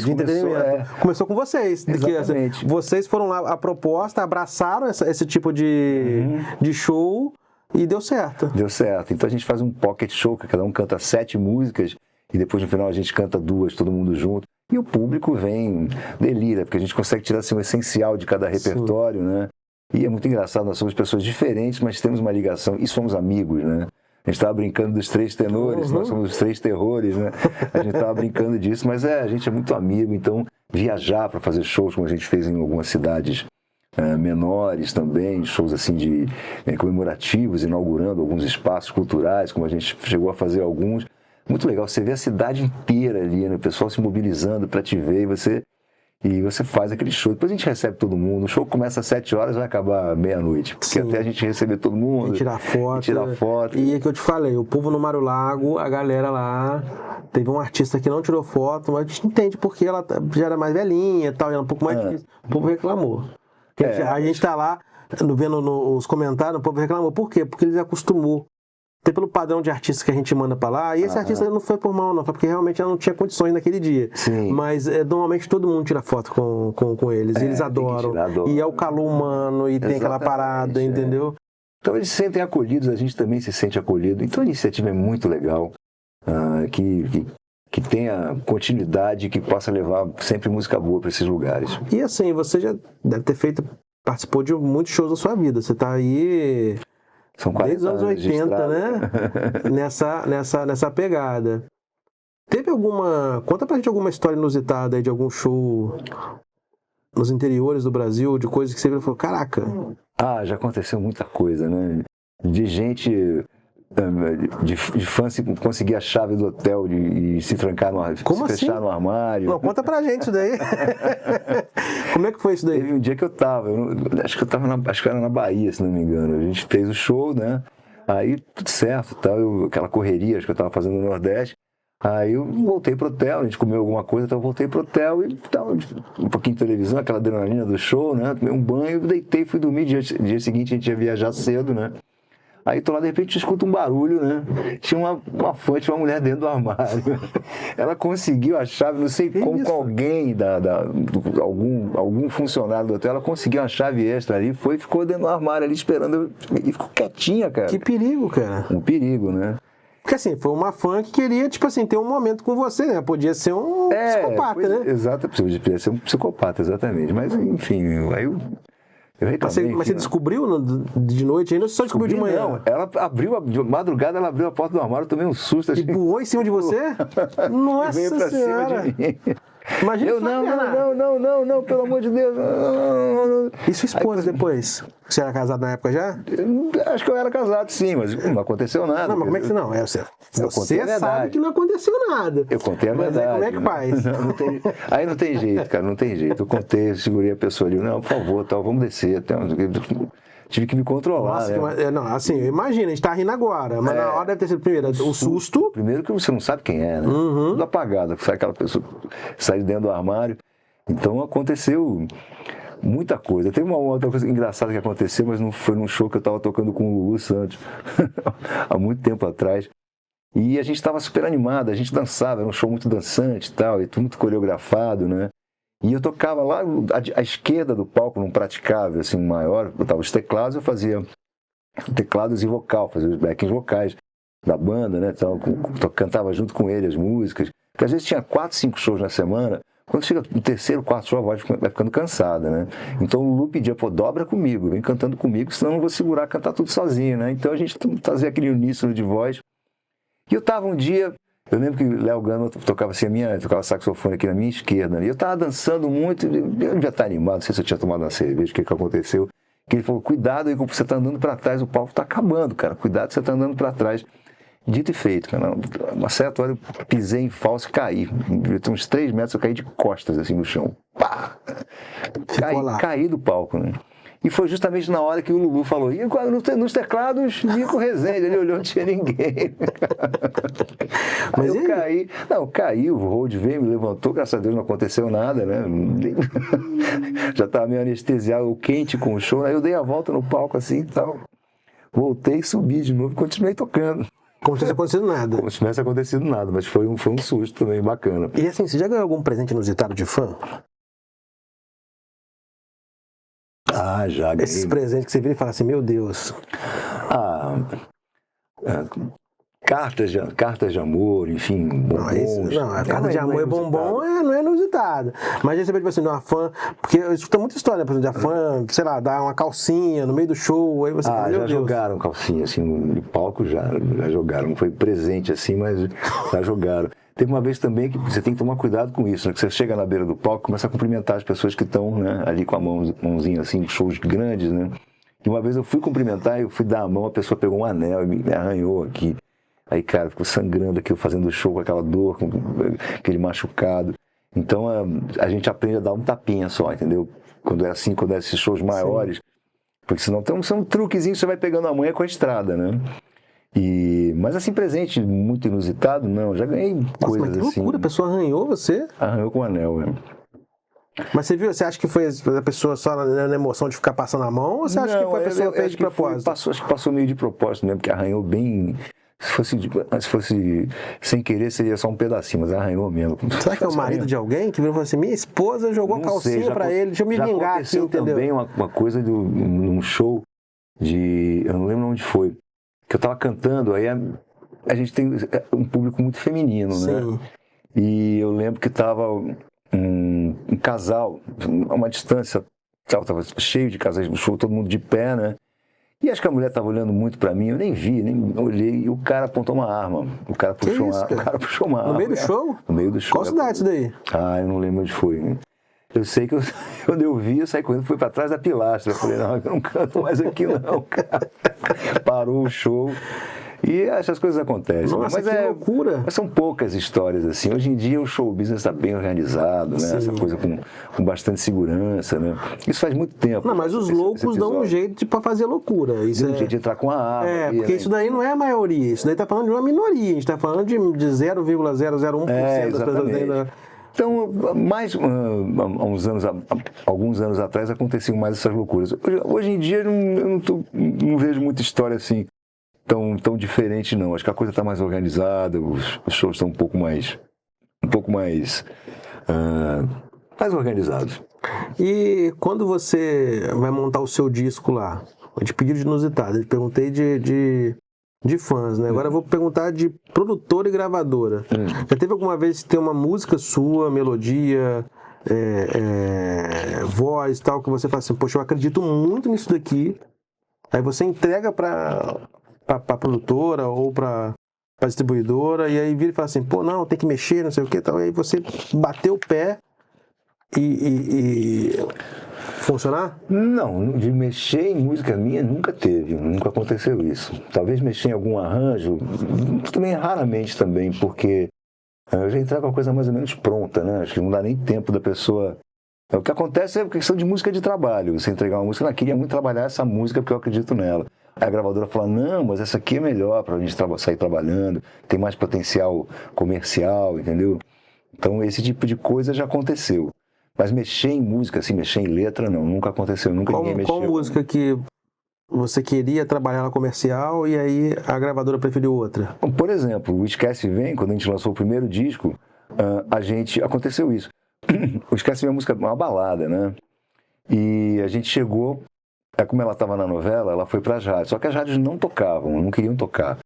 entretenimento. Começou com vocês. Exatamente. Vocês foram lá, a proposta, abraçaram esse tipo de show e deu certo. Deu certo. Então a gente faz um pocket show, que cada um canta 7 músicas e depois no final a gente canta 2, todo mundo junto. E o público vem, delira, porque a gente consegue tirar assim, o essencial de cada repertório, né? E é muito engraçado, nós somos pessoas diferentes, mas temos uma ligação e somos amigos, né? A gente estava brincando dos 3 tenores, nós somos os 3 terrores, né? A gente estava brincando disso, mas a gente é muito amigo, então viajar para fazer shows, como a gente fez em algumas cidades menores também, shows assim de comemorativos, inaugurando alguns espaços culturais, como a gente chegou a fazer alguns. Muito legal, você vê a cidade inteira ali, né? O pessoal se mobilizando para te ver e você faz aquele show. Depois a gente recebe todo mundo. O show começa às 7 horas e vai acabar meia-noite. Porque até a gente receber todo mundo. E tirar foto. E é que eu te falei, o povo no Mário Lago, a galera lá. Teve um artista que não tirou foto, mas a gente entende porque ela já era mais velhinha e tal, era um pouco mais difícil. O povo reclamou. A gente tá lá, vendo os comentários, o povo reclamou. Por quê? Porque ele acostumou. Até pelo padrão de artistas que a gente manda pra lá. E esse artista não foi por mal, não. Foi porque realmente ela não tinha condições naquele dia. Sim. Mas normalmente todo mundo tira foto com eles. Eles adoram. E é o calor humano. E tem aquela parada, entendeu? Então eles se sentem acolhidos. A gente também se sente acolhido. Então a iniciativa é muito legal. Que tenha continuidade. Que possa levar sempre música boa para esses lugares. E assim, você já deve ter participou de muitos shows da sua vida. Você tá aí... São 40 desde os anos 80, né? nessa pegada. Teve alguma... Conta pra gente alguma história inusitada aí de algum show nos interiores do Brasil, de coisas que você viu e falou, caraca. Já aconteceu muita coisa, né? De gente... De fã conseguir a chave do hotel e se trancar fechar no armário. Não, conta pra gente isso daí. Como é que foi isso daí? Teve um dia que eu tava, acho que era na Bahia, se não me engano. A gente fez o show, né? Aí tudo certo, tal, aquela correria acho que eu tava fazendo no Nordeste. Aí eu voltei pro hotel, a gente comeu alguma coisa, então eu voltei pro hotel e tava um pouquinho de televisão, aquela adrenalina do show, né? Tomei um banho, deitei, fui dormir. Dia seguinte a gente ia viajar cedo, né? Aí tô lá, de repente, escuta um barulho, né? Tinha uma fã, tinha uma mulher dentro do armário. Ela conseguiu a chave, não sei como, com alguém, algum funcionário do hotel, ela conseguiu uma chave extra ali, ficou dentro do armário ali esperando, e ficou quietinha, cara. Que perigo, cara. Um perigo, né? Porque assim, foi uma fã que queria, tipo assim, ter um momento com você, né? Podia ser um psicopata, né? Exato, podia ser um psicopata, exatamente. Mas, enfim, aí eu... Mas você descobriu de noite ainda ou você só descobriu de manhã? Não, ela abriu, de madrugada ela abriu a porta do armário, eu tomei um susto. E voou em cima de você? Nossa veio pra Senhora! Cima de mim. Imagina não, pelo amor de Deus. E sua esposa depois? Você era casado na época já? Acho que eu era casado, sim, mas não aconteceu nada. Não, mas como é que você não? Você sabe que não aconteceu nada. Eu contei a verdade. Mas como é que faz? Aí não tem jeito, cara, não tem jeito. Eu contei, eu segurei a pessoa ali, não, por favor, vamos descer. Tive que me controlar. Nossa, né? Não, assim, imagina, a gente tá rindo agora, mas na hora deve ter sido primeiro o susto. Primeiro que você não sabe quem é, né? Tudo apagado, sai aquela pessoa, sai de dentro do armário. Então aconteceu muita coisa. Teve uma outra coisa engraçada que aconteceu, mas não foi num show que eu estava tocando com o Lulu Santos, há muito tempo atrás. E a gente estava super animado, a gente dançava, era um show muito dançante e tal, e tudo muito coreografado, né? E eu tocava lá à esquerda do palco, num praticável assim, maior, eu tava os teclados, eu fazia teclados e vocal, fazia os backings vocais da banda, né? Então, cantava junto com ele as músicas. Porque às vezes tinha 4, 5 shows na semana, quando chega no terceiro, quarto show, a voz vai ficando cansada, né? Então o Lu pedia, dobra comigo, vem cantando comigo, senão eu não vou segurar, cantar tudo sozinho, né? Então a gente fazia aquele uníssono de voz. E eu tava um dia... Eu lembro que Léo Gama tocava saxofone aqui na minha esquerda. E eu tava dançando muito, eu já estava animado, não sei se eu tinha tomado uma cerveja, o que aconteceu. Que ele falou, cuidado aí, você tá andando para trás, o palco tá acabando, cara. Cuidado, você tá andando para trás. Dito e feito, cara. Uma certa hora eu pisei em falso e caí. Uns 3 metros eu caí de costas, assim, no chão. Pá! Caí do palco, né? E foi justamente na hora que o Lulu falou, e nos teclados, Nico Rezende. Ele olhou, não tinha ninguém. Aí eu caí. Não, caí, o Hold veio, me levantou, graças a Deus não aconteceu nada, né? Já estava meio anestesiado, quente com o show. Aí eu dei a volta no palco assim e tal. Voltei, subi de novo e continuei tocando. Como se tivesse acontecido nada. Como se tivesse acontecido nada, mas foi um susto também bacana. E assim, você já ganhou algum presente inusitado de fã? Ah, já ganhei. Esses presentes que você vira e fala assim, meu Deus. Cartas de amor, enfim, bombons. Não, a carta de amor e bombom não é inusitada. Mas aí você vê, tipo assim, de uma fã, porque eu escuto muita história, por exemplo, de a fã, sei lá, dar uma calcinha no meio do show, aí você fala, meu já Deus. Jogaram calcinha, assim, no palco já jogaram. Não foi presente assim, mas já jogaram. Teve uma vez também que você tem que tomar cuidado com isso, né? Que você chega na beira do palco e começa a cumprimentar as pessoas que estão, né, ali com a mãozinha assim, shows grandes, né? E uma vez eu fui cumprimentar, eu fui dar a mão, a pessoa pegou um anel e me arranhou aqui. Aí, cara, ficou sangrando aqui, eu fazendo show com aquela dor, com aquele machucado. Então, a gente aprende a dar um tapinha só, entendeu? Quando é assim, quando é esses shows maiores. Sim. Porque senão são truquezinhos que você vai pegando a manha com a estrada, né? Mas assim, presente muito inusitado, não. Já ganhei coisas assim. Mas que loucura, a pessoa arranhou você? Arranhou com o anel, né? Mas você viu, você acha que foi a pessoa só na emoção de ficar passando a mão? Ou você acha que foi a pessoa que fez de propósito? Acho que passou meio de propósito mesmo, porque arranhou bem... Se fosse sem querer, seria só um pedacinho, mas arranhou mesmo. Será que é o marido de alguém que virou e falou assim, minha esposa jogou calcinha pra ele, deixa eu me vingar aqui, entendeu? Também uma coisa num show eu não lembro onde foi, que eu tava cantando, aí a gente tem um público muito feminino, né? Sim. E eu lembro que tava um casal, a uma distância, tava cheio de casais no show, todo mundo de pé, né? E acho que a mulher estava olhando muito pra mim, eu nem vi, nem olhei, e o cara apontou uma arma. O cara puxou uma arma. No meio do show? No meio do show. Qual cidade isso daí? Eu não lembro onde foi. Eu sei que quando eu vi, eu saí correndo, fui pra trás da pilastra. Eu falei, não, eu não canto mais aqui não, cara. Parou o show. E essas coisas acontecem. Nossa, mas que loucura! Mas são poucas histórias assim. Hoje em dia o show business está bem organizado, né? Sim. Essa coisa com bastante segurança, né? Isso faz muito tempo. Não, mas os loucos dão um jeito para fazer loucura. Isso um jeito de entrar com a arma. Porque isso daí não é a maioria. Isso daí tá falando de uma minoria. A gente tá falando de 0,001% das pessoas ainda. Então, alguns anos atrás aconteciam mais essas loucuras. Hoje em dia eu não vejo muita história assim tão diferente, não. Acho que a coisa está mais organizada, os shows estão um pouco mais organizados. E quando você vai montar o seu disco lá, eu te pedi de inusitado, eu te perguntei de fãs, né? Agora eu vou perguntar de produtora e gravadora. Já teve alguma vez que tem uma música sua, melodia, voz e tal, que você fala assim, poxa, eu acredito muito nisso daqui, aí você entrega para produtora ou para distribuidora, e aí vira e fala assim, pô, não, tem que mexer, não sei o que, tal, e aí você bateu o pé e funcionar? Não, de mexer em música minha nunca aconteceu isso. Talvez mexer em algum arranjo, também raramente também, porque eu já entrego uma coisa mais ou menos pronta, né? Acho que não dá nem tempo da pessoa... O que acontece é questão de música de trabalho. Você entregar uma música, eu queria muito trabalhar essa música porque eu acredito nela. Aí a gravadora fala, não, mas essa aqui é melhor para a gente sair trabalhando, tem mais potencial comercial, entendeu? Então esse tipo de coisa já aconteceu. Mas mexer em música, assim, mexer em letra, não, nunca aconteceu, ninguém mexeu. Qual música que você queria trabalhar na comercial e aí a gravadora preferiu outra? Por exemplo, o Esquece Vem, quando a gente lançou o primeiro disco, aconteceu isso. O Esquece Vem é uma balada, né? E a gente chegou, como ela estava na novela, ela foi para as rádios, só que as rádios não tocavam, não queriam tocar.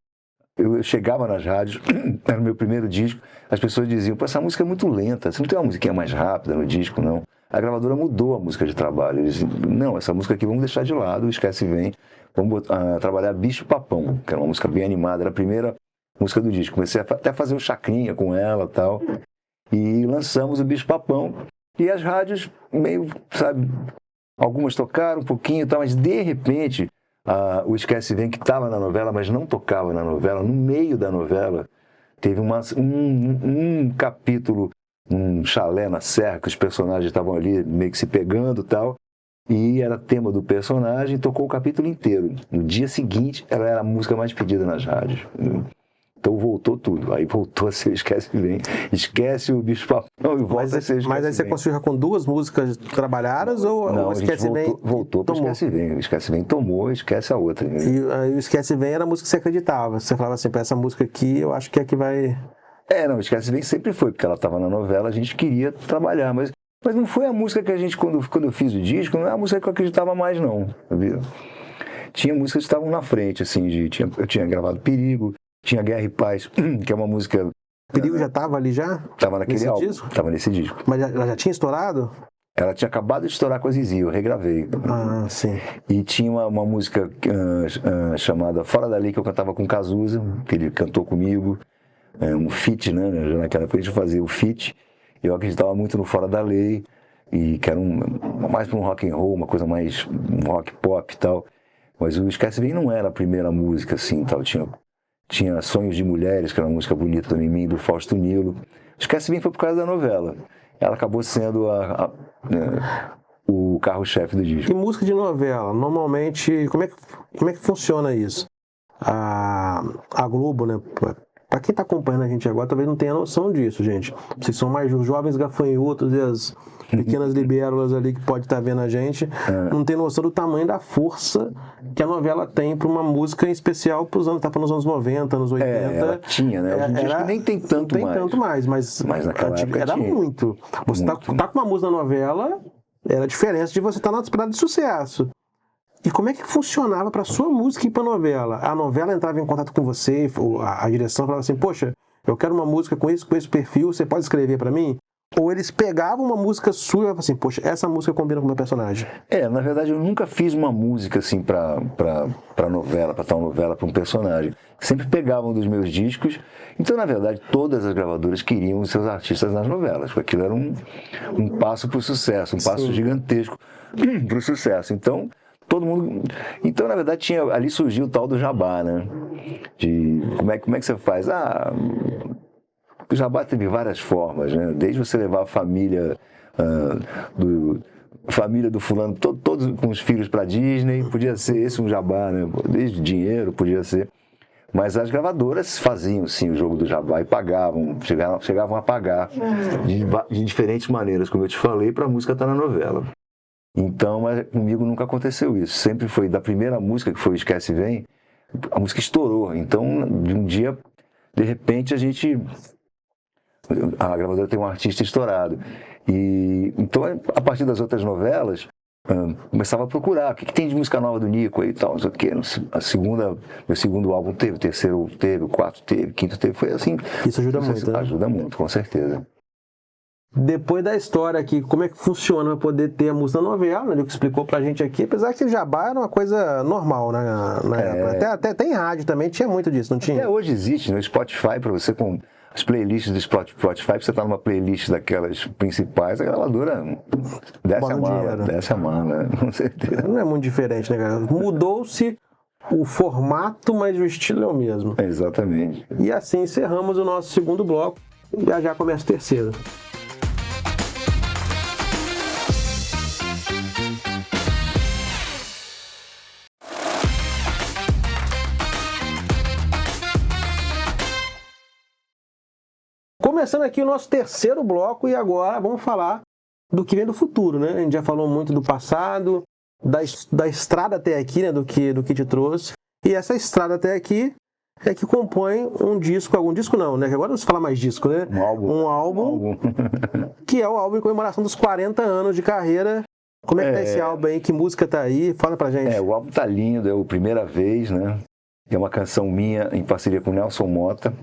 Eu chegava nas rádios, era o meu primeiro disco, as pessoas diziam, pô, essa música é muito lenta, você não tem uma musiquinha mais rápida no disco, não? A gravadora mudou a música de trabalho, eles diziam, não, essa música aqui vamos deixar de lado, Esquece Vem, vamos trabalhar Bicho Papão, que era uma música bem animada, era a primeira música do disco, comecei até a fazer um chacrinha com ela e tal, e lançamos o Bicho Papão, e as rádios meio, sabe, algumas tocaram um pouquinho e tal, mas de repente... o Esquece Vem, que estava na novela, mas não tocava na novela, no meio da novela, teve um capítulo, um chalé na serra, que os personagens estavam ali meio que se pegando e tal, e era tema do personagem, tocou o capítulo inteiro. No dia seguinte, ela era a música mais pedida nas rádios. Então voltou tudo. Aí voltou a ser Esquece Vem. Esquece o Bicho Papão e volta a ser Esquece Mas aí você Vem. construiu com 2 músicas trabalhadas ou Não, o Esquece Vem voltou para Esquece Vem. O Esquece Vem tomou, esquece a outra. E aí o Esquece Vem era a música que você acreditava. Você falava assim, pra essa música aqui, eu acho que é que vai... Não, Esquece Vem sempre foi, porque ela estava na novela, a gente queria trabalhar, mas não foi a música que a gente, quando eu fiz o disco, não é a música que eu acreditava mais, não. Sabia? Tinha músicas que estavam na frente, assim, eu tinha gravado Perigo, tinha Guerra e Paz, que é uma música... Perigo já estava ali já? Estava naquele nesse álbum, disco? estava nesse disco. Mas ela já tinha estourado? Ela tinha acabado de estourar com a Zizi, eu regravei. Ah, sim. E tinha uma música chamada Fora da Lei, que eu cantava com o Cazuza, que ele cantou comigo, um feat, né? Já naquela época a gente fazia o feat. Eu acreditava muito no Fora da Lei, e que era mais para um rock and roll, uma coisa mais um rock pop e tal. Mas o Esquece Vem não era a primeira música, assim, tal. Tinha Sonhos de Mulheres, que era uma música bonita também, minha, do Fausto Nilo. Esquece Vem foi por causa da novela. Ela acabou sendo o carro-chefe do disco. E música de novela, normalmente, como é que funciona isso? A Globo, né? Pra quem tá acompanhando a gente agora, talvez não tenha noção disso, gente. Vocês são mais os jovens gafanhotos e as pequenas libélulas ali que pode estar vendo a gente, não tem noção do tamanho da força que a novela tem para uma música em especial para os anos, tá nos anos 90, anos 80. Ela tinha, né? Hoje em dia acho que nem tem tanto mais. Não tem tanto mais, mas naquela época era tinha. muito. Você tá com uma música na novela, era a diferença de você estar na disputa de sucesso. E como é que funcionava para sua música ir para novela? A novela entrava em contato com você, a direção falava assim, poxa, eu quero uma música com esse perfil, você pode escrever para mim? Ou eles pegavam uma música sua e falavam assim, poxa, essa música combina com o meu personagem? Na verdade eu nunca fiz uma música assim pra novela, pra tal novela, pra um personagem. Sempre pegavam dos meus discos. Então, na verdade, todas as gravadoras queriam os seus artistas nas novelas, porque aquilo era um passo pro sucesso, um passo gigantesco pro sucesso. Então, todo mundo... Então, na verdade, ali surgiu o tal do jabá, né? De como é que você faz? O jabá teve várias formas, né? Desde você levar a família do fulano, todos com os filhos para Disney, podia ser esse um jabá, né? Desde dinheiro podia ser. Mas as gravadoras faziam sim o jogo do jabá e pagavam, chegavam a pagar de diferentes maneiras, como eu te falei, para a música estar na novela. Então, mas comigo nunca aconteceu isso. Sempre foi da primeira música, que foi o Esquece Vem, a música estourou. Então, de um dia, de repente, a gravadora tem um artista estourado. E então, a partir das outras novelas, começava a procurar o que tem de música nova do Nico e tal, não sei o quê. Meu segundo álbum teve, o terceiro teve, o quarto teve, o quinto teve, foi assim. Isso ajuda muito, né? Ajuda muito, com certeza. Depois da história aqui, como é que funciona para poder ter a música na novela, né? Ele explicou pra gente aqui, apesar que o jabá era uma coisa normal, né? Na época. Até em rádio também tinha muito disso, não tinha? Até hoje existe no Spotify, para você com as playlists do Spotify, você tá numa playlist daquelas principais, a gravadora desce a mala, com certeza. Não é muito diferente, né, cara? Mudou-se o formato, mas o estilo é o mesmo. Exatamente. E assim encerramos o nosso segundo bloco, e já começa o terceiro. Começando aqui o nosso terceiro bloco e agora vamos falar do que vem do futuro, né? A gente já falou muito do passado, da estrada até aqui, né? Do que te trouxe. E essa estrada até aqui é que compõe algum disco não, né? Agora não se fala mais disco, né? Um álbum que é o álbum em comemoração dos 40 anos de carreira. Como é que tá esse álbum aí? Que música tá aí? Fala pra gente. O álbum tá lindo, é o Primeira Vez, né? É uma canção minha em parceria com o Nelson Mota.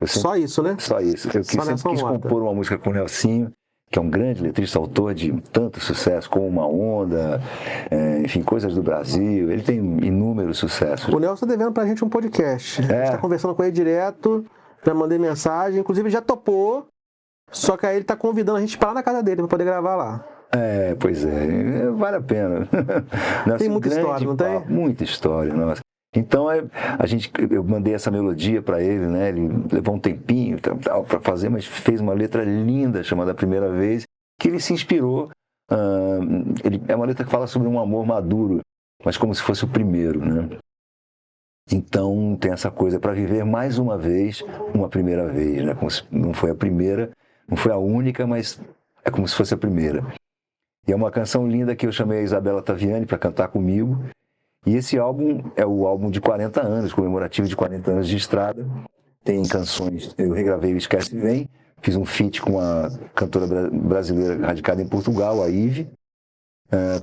Só isso, né? Só isso. Eu sempre quis compor uma música com o Nelsinho, que é um grande letrista, autor de tanto sucesso, como Uma Onda, enfim, Coisas do Brasil. Ele tem inúmeros sucessos. O Nelson tá devendo pra gente um podcast. A gente tá conversando com ele direto, já mandei mensagem, inclusive já topou, só que aí ele tá convidando a gente para lá na casa dele pra poder gravar lá. Pois é, vale a pena. Tem muita história, não tem? Muita história, nossa. Então eu mandei essa melodia para ele, né? Ele levou um tempinho para fazer, mas fez uma letra linda chamada Primeira Vez, que ele se inspirou Ele é uma letra que fala sobre um amor maduro, mas como se fosse o primeiro, né? Então tem essa coisa para viver mais uma vez, uma primeira vez, né? Como se não foi a primeira, não foi a única, mas é como se fosse a primeira. E é uma canção linda que eu chamei a Isabela Taviani para cantar comigo. E esse álbum é o álbum de 40 anos, comemorativo de 40 anos de estrada. Tem canções, eu regravei o Esquece Vem, fiz um feat com a cantora brasileira radicada em Portugal, a Ive.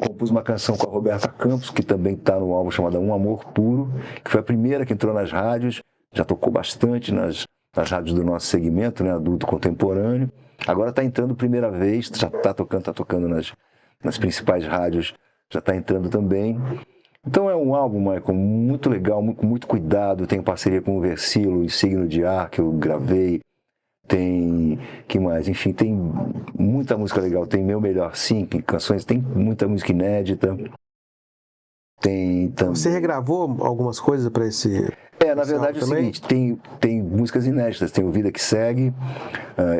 Compus uma canção com a Roberta Campos, que também está no álbum chamado Um Amor Puro, que foi a primeira que entrou nas rádios, já tocou bastante nas rádios do nosso segmento, né, adulto contemporâneo. Agora está entrando primeira vez, já está tocando nas principais rádios, já está entrando também. Então é um álbum, Michael, muito legal, com muito cuidado. Tem parceria com o Versilo, em Signo de Ar, que eu gravei. Tem, que mais? Enfim, tem muita música legal. Tem Meu Melhor Sim, canções, tem muita música inédita. Você regravou algumas coisas para esse... na verdade é o seguinte, tem músicas inéditas, tem o Vida Que Segue.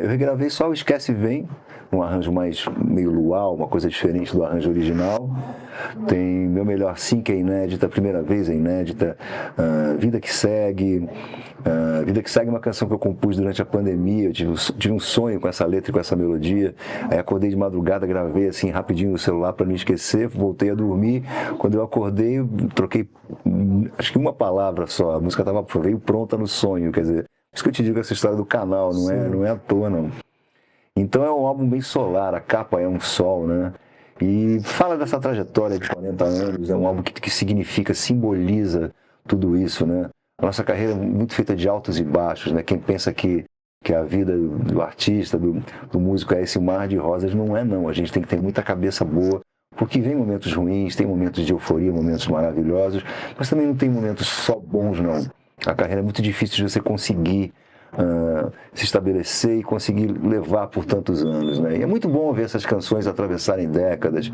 Eu regravei só o Esquece Vem, um arranjo mais meio luau, uma coisa diferente do arranjo original. Tem Meu Melhor Sim, que é inédita, a primeira vez é inédita. Vida Que Segue. Vida Que Segue é uma canção que eu compus durante a pandemia. Eu tive um sonho com essa letra e com essa melodia. Aí acordei de madrugada, gravei assim rapidinho no celular para não esquecer, voltei a dormir. Quando eu acordei, eu troquei acho que uma palavra só. A música veio pronta no sonho, quer dizer, por isso que eu te digo essa história do canal, não é à toa, não. Então é um álbum bem solar, a capa é um sol, né? E fala dessa trajetória de 40 anos, é um álbum que significa, simboliza tudo isso, né? A nossa carreira é muito feita de altos e baixos, né? Quem pensa que a vida do artista, do músico é esse mar de rosas, não é não. A gente tem que ter muita cabeça boa, porque vem momentos ruins, tem momentos de euforia, momentos maravilhosos, mas também não tem momentos só bons, não. A carreira é muito difícil de você conseguir se estabelecer e conseguir levar por tantos anos, né? E é muito bom ver essas canções atravessarem décadas,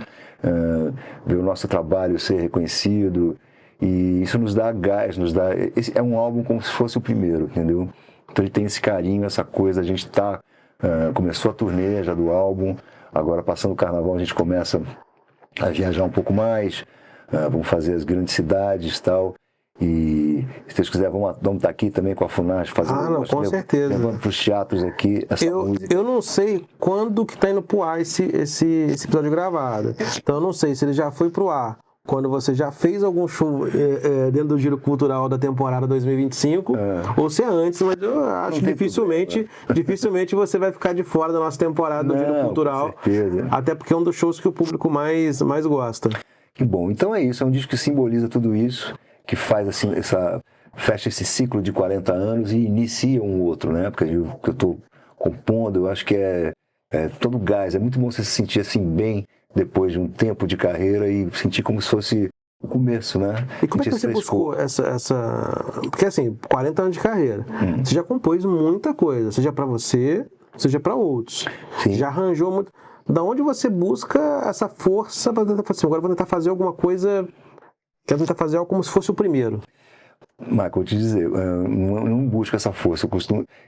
ver o nosso trabalho ser reconhecido, e isso nos dá gás, é um álbum como se fosse o primeiro, entendeu? Então ele tem esse carinho, essa coisa, a gente começou a turnê já do álbum, agora passando o carnaval a gente começa a viajar um pouco mais, vamos fazer as grandes cidades e tal. E se Deus quiser, vamos estar aqui também com a Funage fazendo. Com certeza. Levando para os teatros aqui. Eu não sei quando que está indo pro ar esse episódio gravado. Então eu não sei se ele já foi pro ar quando você já fez algum show dentro do Giro Cultural da temporada 2025, ou se é antes, mas eu acho que dificilmente você vai ficar de fora da nossa temporada do Giro Cultural. Com certeza. Até porque é um dos shows que o público mais gosta. Que bom. Então é isso, é um disco que simboliza tudo isso, que faz assim, fecha esse ciclo de 40 anos e inicia um outro, né? Porque eu estou compondo, eu acho que é todo gás. É muito bom você se sentir assim bem depois de um tempo de carreira e sentir como se fosse o começo, né? E como é que você buscou essa... Porque assim, 40 anos de carreira, você já compôs muita coisa, seja para você, seja para outros. Sim. Já arranjou muito... Da onde você busca essa força para tentar fazer? Assim, agora vou tentar fazer alguma coisa... Quero tentar fazer algo como se fosse o primeiro. Michael, vou te dizer, eu não busco essa força.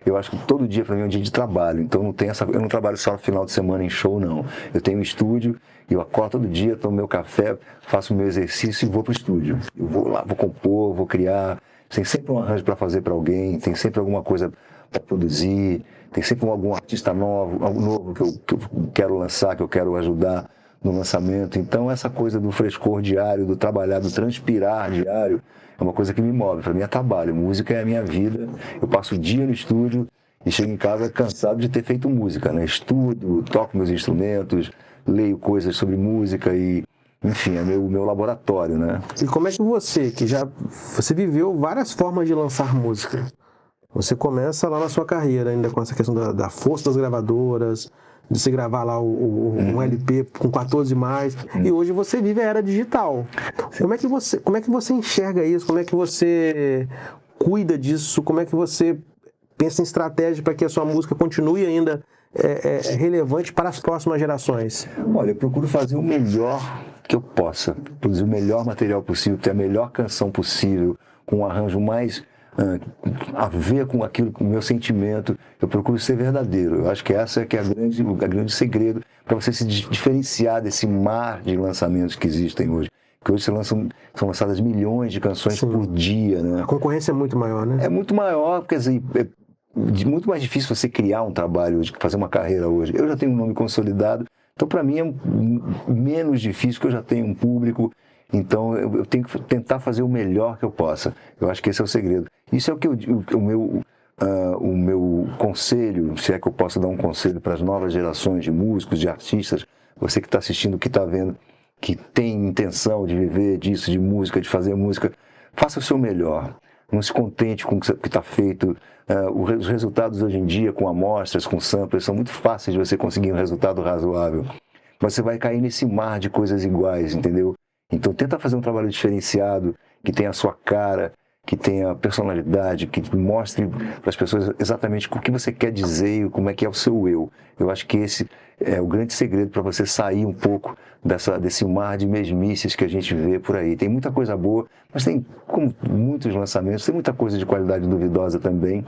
Eu acho que todo dia para mim é um dia de trabalho. Então eu não trabalho só no final de semana em show, não. Eu tenho um estúdio, eu acordo todo dia, tomo meu café, faço meu exercício e vou pro estúdio. Eu vou lá, vou compor, vou criar. Tem sempre um arranjo para fazer para alguém, tem sempre alguma coisa para produzir, tem sempre algum artista novo, algo novo que eu quero lançar, que eu quero ajudar no lançamento. Então essa coisa do frescor diário, do trabalhar, do transpirar diário, é uma coisa que me move. Para mim é trabalho, música é a minha vida. Eu passo o dia no estúdio e chego em casa cansado de ter feito música, né? Estudo, toco meus instrumentos, leio coisas sobre música e, enfim, é meu laboratório, né? E como é que você viveu várias formas de lançar música? Você começa lá na sua carreira ainda com essa questão da força das gravadoras, de se gravar lá um LP com 14 mais, e hoje você vive a era digital. Como é que você enxerga isso? Como é que você cuida disso? Como é que você pensa em estratégia para que a sua música continue ainda relevante para as próximas gerações? Olha, eu procuro fazer o melhor que eu possa, produzir o melhor material possível, ter a melhor canção possível, com um arranjo mais a ver com aquilo, com o meu sentimento. Eu procuro ser verdadeiro. Eu acho que essa é que é o grande segredo para você se diferenciar desse mar de lançamentos que existem hoje. Porque hoje são lançadas milhões de canções por dia, né? A concorrência é muito maior, né? É muito maior, quer dizer, é muito mais difícil você criar um trabalho hoje, fazer uma carreira hoje. Eu já tenho um nome consolidado, então para mim é menos difícil, porque eu já tenho um público, então eu tenho que tentar fazer o melhor que eu possa. Eu acho que esse é o segredo. Isso é o meu conselho, se é que eu posso dar um conselho para as novas gerações de músicos, de artistas, você que está assistindo, que está vendo, que tem intenção de viver disso, de música, de fazer música, faça o seu melhor. Não se contente com o que está feito. Os resultados hoje em dia, com amostras, com samples, são muito fáceis de você conseguir um resultado razoável. Mas você vai cair nesse mar de coisas iguais, entendeu? Então tenta fazer um trabalho diferenciado, que tenha a sua cara, que tenha personalidade, que mostre para as pessoas exatamente o que você quer dizer e como é que é o seu eu. Eu acho que esse é o grande segredo para você sair um pouco desse mar de mesmices que a gente vê por aí. Tem muita coisa boa, mas tem, como muitos lançamentos, tem muita coisa de qualidade duvidosa também.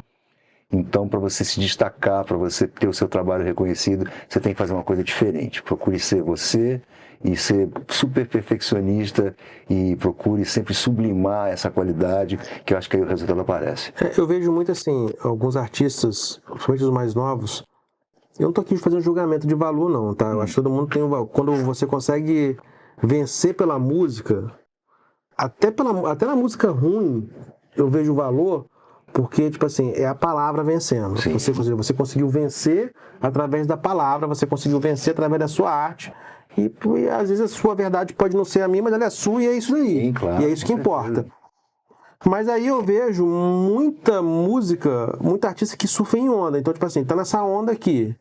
Então, para você se destacar, para você ter o seu trabalho reconhecido, você tem que fazer uma coisa diferente. Procure ser você e ser super perfeccionista e procure sempre sublimar essa qualidade, que eu acho que aí o resultado aparece. Eu vejo muito assim, alguns artistas, principalmente os mais novos, eu não tô aqui fazendo julgamento de valor não, tá? Eu acho que todo mundo tem um valor. Quando você consegue vencer pela música, até na música ruim, eu vejo o valor, porque, tipo assim, é a palavra vencendo. Você conseguiu vencer através da palavra, você conseguiu vencer através da sua arte. E às vezes a sua verdade pode não ser a minha, mas ela é sua e é isso aí. Sim, claro, e é isso que importa. Mas aí eu vejo muita música, muita artista que surfa em onda. Então, tipo assim, tá nessa onda aqui.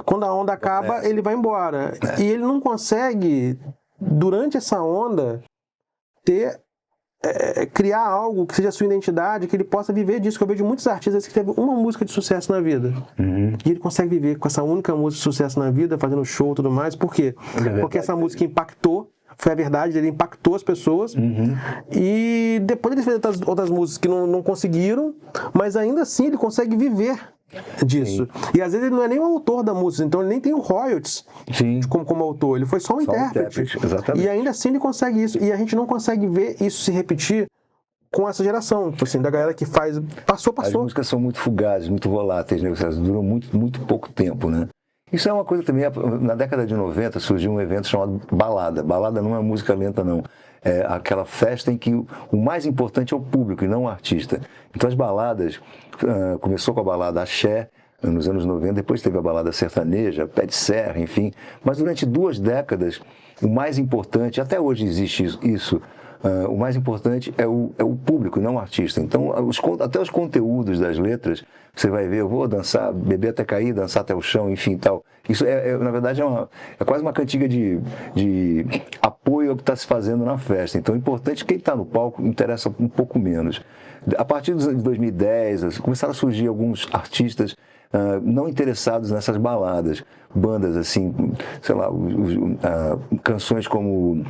Quando a onda acaba, ele vai embora. E ele não consegue, durante essa onda, criar algo que seja a sua identidade, que ele possa viver disso. Que eu vejo muitos artistas que teve uma música de sucesso na vida. E ele consegue viver com essa única música de sucesso na vida, fazendo show e tudo mais. Por quê? Porque essa música impactou, foi a verdade, ele impactou as pessoas. E depois ele fez outras músicas que não conseguiram, mas ainda assim ele consegue viver disso. E às vezes ele não é nem o autor da música, então ele nem tem o royalties como autor, ele foi só um intérprete. Exatamente. E ainda assim ele consegue isso. E a gente não consegue ver isso se repetir com essa geração, tipo assim, da galera que faz. Passou. As músicas são muito fugazes, muito voláteis, né? Elas duram muito pouco tempo, né? Isso é uma coisa também, na década de 90 surgiu um evento chamado balada. Balada não é música lenta, não. É aquela festa em que o mais importante é o público e não o artista. Então as baladas, começou com a balada axé, nos anos 90, depois teve a balada sertaneja, pé de serra, enfim. Mas durante 2 décadas, o mais importante, até hoje existe isso, o mais importante é o público, não o artista. Então, até os conteúdos das letras, você vai ver, eu vou dançar, beber até cair, dançar até o chão, enfim, tal. Isso, na verdade, é quase uma cantiga de apoio ao que está se fazendo na festa. Então, é importante que quem está no palco interessa um pouco menos. A partir de 2010, começaram a surgir alguns artistas não interessados nessas baladas, bandas assim, sei lá, canções como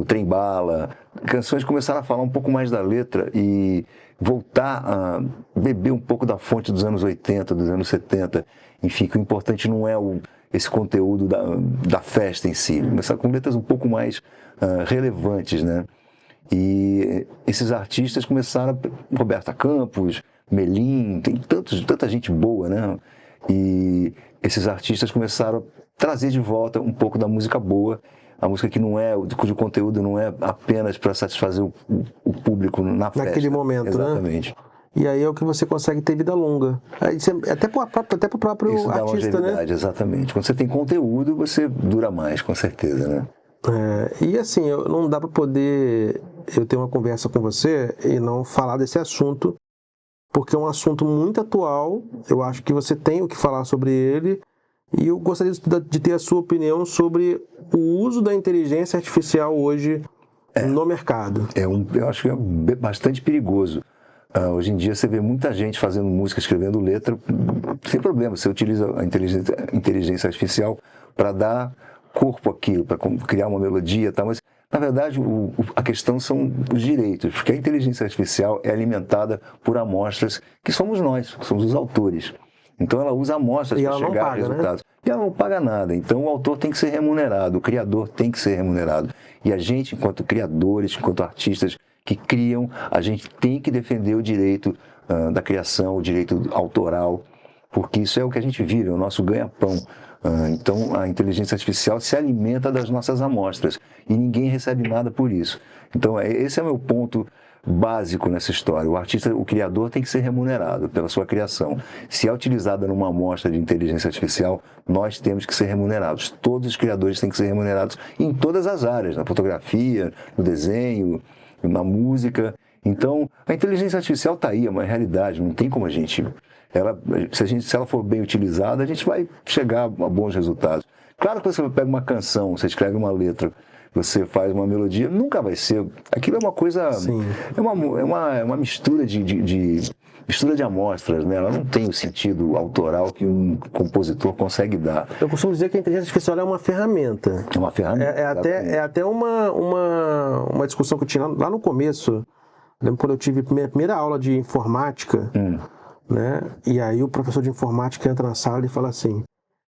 Trem Bala, canções que começaram a falar um pouco mais da letra e voltar a beber um pouco da fonte dos anos 80, dos anos 70, enfim, que o importante não é esse conteúdo da festa em si, começar com letras um pouco mais relevantes, né? E esses artistas começaram, Roberta Campos, Melim, tem tanta gente boa, né? E esses artistas começaram a trazer de volta um pouco da música boa, a música que não é, cujo conteúdo não é apenas para satisfazer o público na festa. Naquele momento, exatamente. Né? E aí é o que você consegue ter vida longa. Até para o próprio Isso artista, dá né? Exatamente. Quando você tem conteúdo, você dura mais, com certeza, né? E assim, não dá para poder eu ter uma conversa com você e não falar desse assunto, porque é um assunto muito atual. Eu acho que você tem o que falar sobre ele e eu gostaria de ter a sua opinião sobre o uso da inteligência artificial hoje no mercado. Eu acho que é bastante perigoso. Hoje em dia você vê muita gente fazendo música, escrevendo letra, sem problema. Você utiliza a inteligência artificial para dar corpo àquilo, para criar uma melodia, tá? Mas Na verdade, a questão são os direitos, porque a inteligência artificial é alimentada por amostras que somos nós, que somos os autores. Então ela usa amostras para chegar a resultados. Né? E ela não paga nada. Então o autor tem que ser remunerado, o criador tem que ser remunerado. E a gente, enquanto criadores, enquanto artistas que criam, a gente tem que defender o direito da criação, o direito autoral, porque isso é o que a gente vive, é o nosso ganha-pão. Então a inteligência artificial se alimenta das nossas amostras e ninguém recebe nada por isso. Então esse é o meu ponto básico nessa história. O artista, o criador tem que ser remunerado pela sua criação. Se é utilizada numa amostra de inteligência artificial, nós temos que ser remunerados. Todos os criadores têm que ser remunerados em todas as áreas, na fotografia, no desenho, na música. Então, a inteligência artificial está aí, é uma realidade, não tem como a gente... se ela for bem utilizada, a gente vai chegar a bons resultados. Claro que você pega uma canção, você escreve uma letra, você faz uma melodia, nunca vai ser. Aquilo é uma coisa. Sim. É uma mistura mistura de amostras, né? Ela não tem o sentido autoral que um compositor consegue dar. Eu costumo dizer que a inteligência artificial é uma ferramenta. É uma ferramenta. É até uma discussão que eu tinha lá no começo. Eu lembro quando eu tive minha primeira aula de informática, né? E aí o professor de informática entra na sala e fala assim: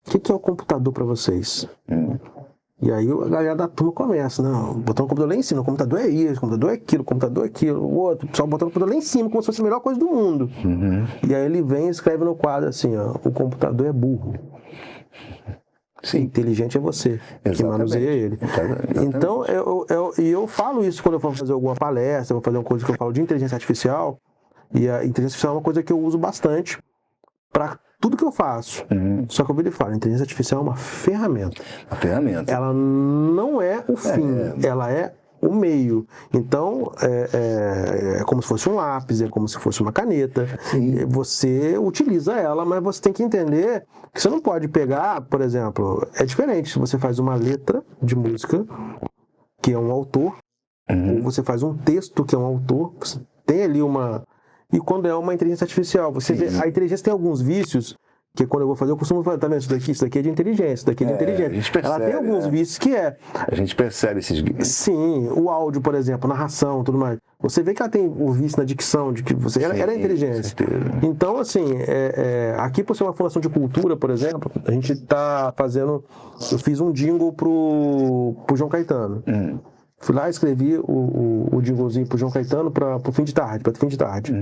o que é o computador para vocês? E aí a galera da turma começa, não, botando o computador lá em cima, o computador é isso, o computador é aquilo, o computador é aquilo, o outro, só botando o computador lá em cima, como se fosse a melhor coisa do mundo. E aí ele vem e escreve no quadro assim, ó, o computador é burro. Sim. Inteligente é você, que manuseia ele. Exatamente. Então, eu falo isso quando eu for fazer alguma palestra, vou fazer uma coisa que eu falo de inteligência artificial, e a inteligência artificial é uma coisa que eu uso bastante para tudo que eu faço. Só que eu viro e falo, a inteligência artificial é uma ferramenta. Uma ferramenta. Ela não é o fim, ela é o meio. Então, é como se fosse um lápis, é como se fosse uma caneta. Sim. Você utiliza ela, mas você tem que entender que você não pode pegar, por exemplo, é diferente se você faz uma letra de música, que é um autor, ou você faz um texto, que é um autor, você tem ali uma... E quando é uma inteligência artificial, você vê, a inteligência tem alguns vícios, que quando eu vou fazer, eu costumo falar, tá vendo, isso daqui é de inteligência, isso daqui é de inteligência. Percebe, ela tem alguns vícios que a gente percebe esses... Sim, o áudio, por exemplo, narração, tudo mais. Você vê que ela tem o vício na dicção, de que você... Ela é inteligência. Então, assim, aqui por ser uma fundação de cultura, por exemplo, a gente está fazendo... Eu fiz um jingle pro João Caetano. Fui lá e escrevi o jinglezinho pro João Caetano para o fim de tarde.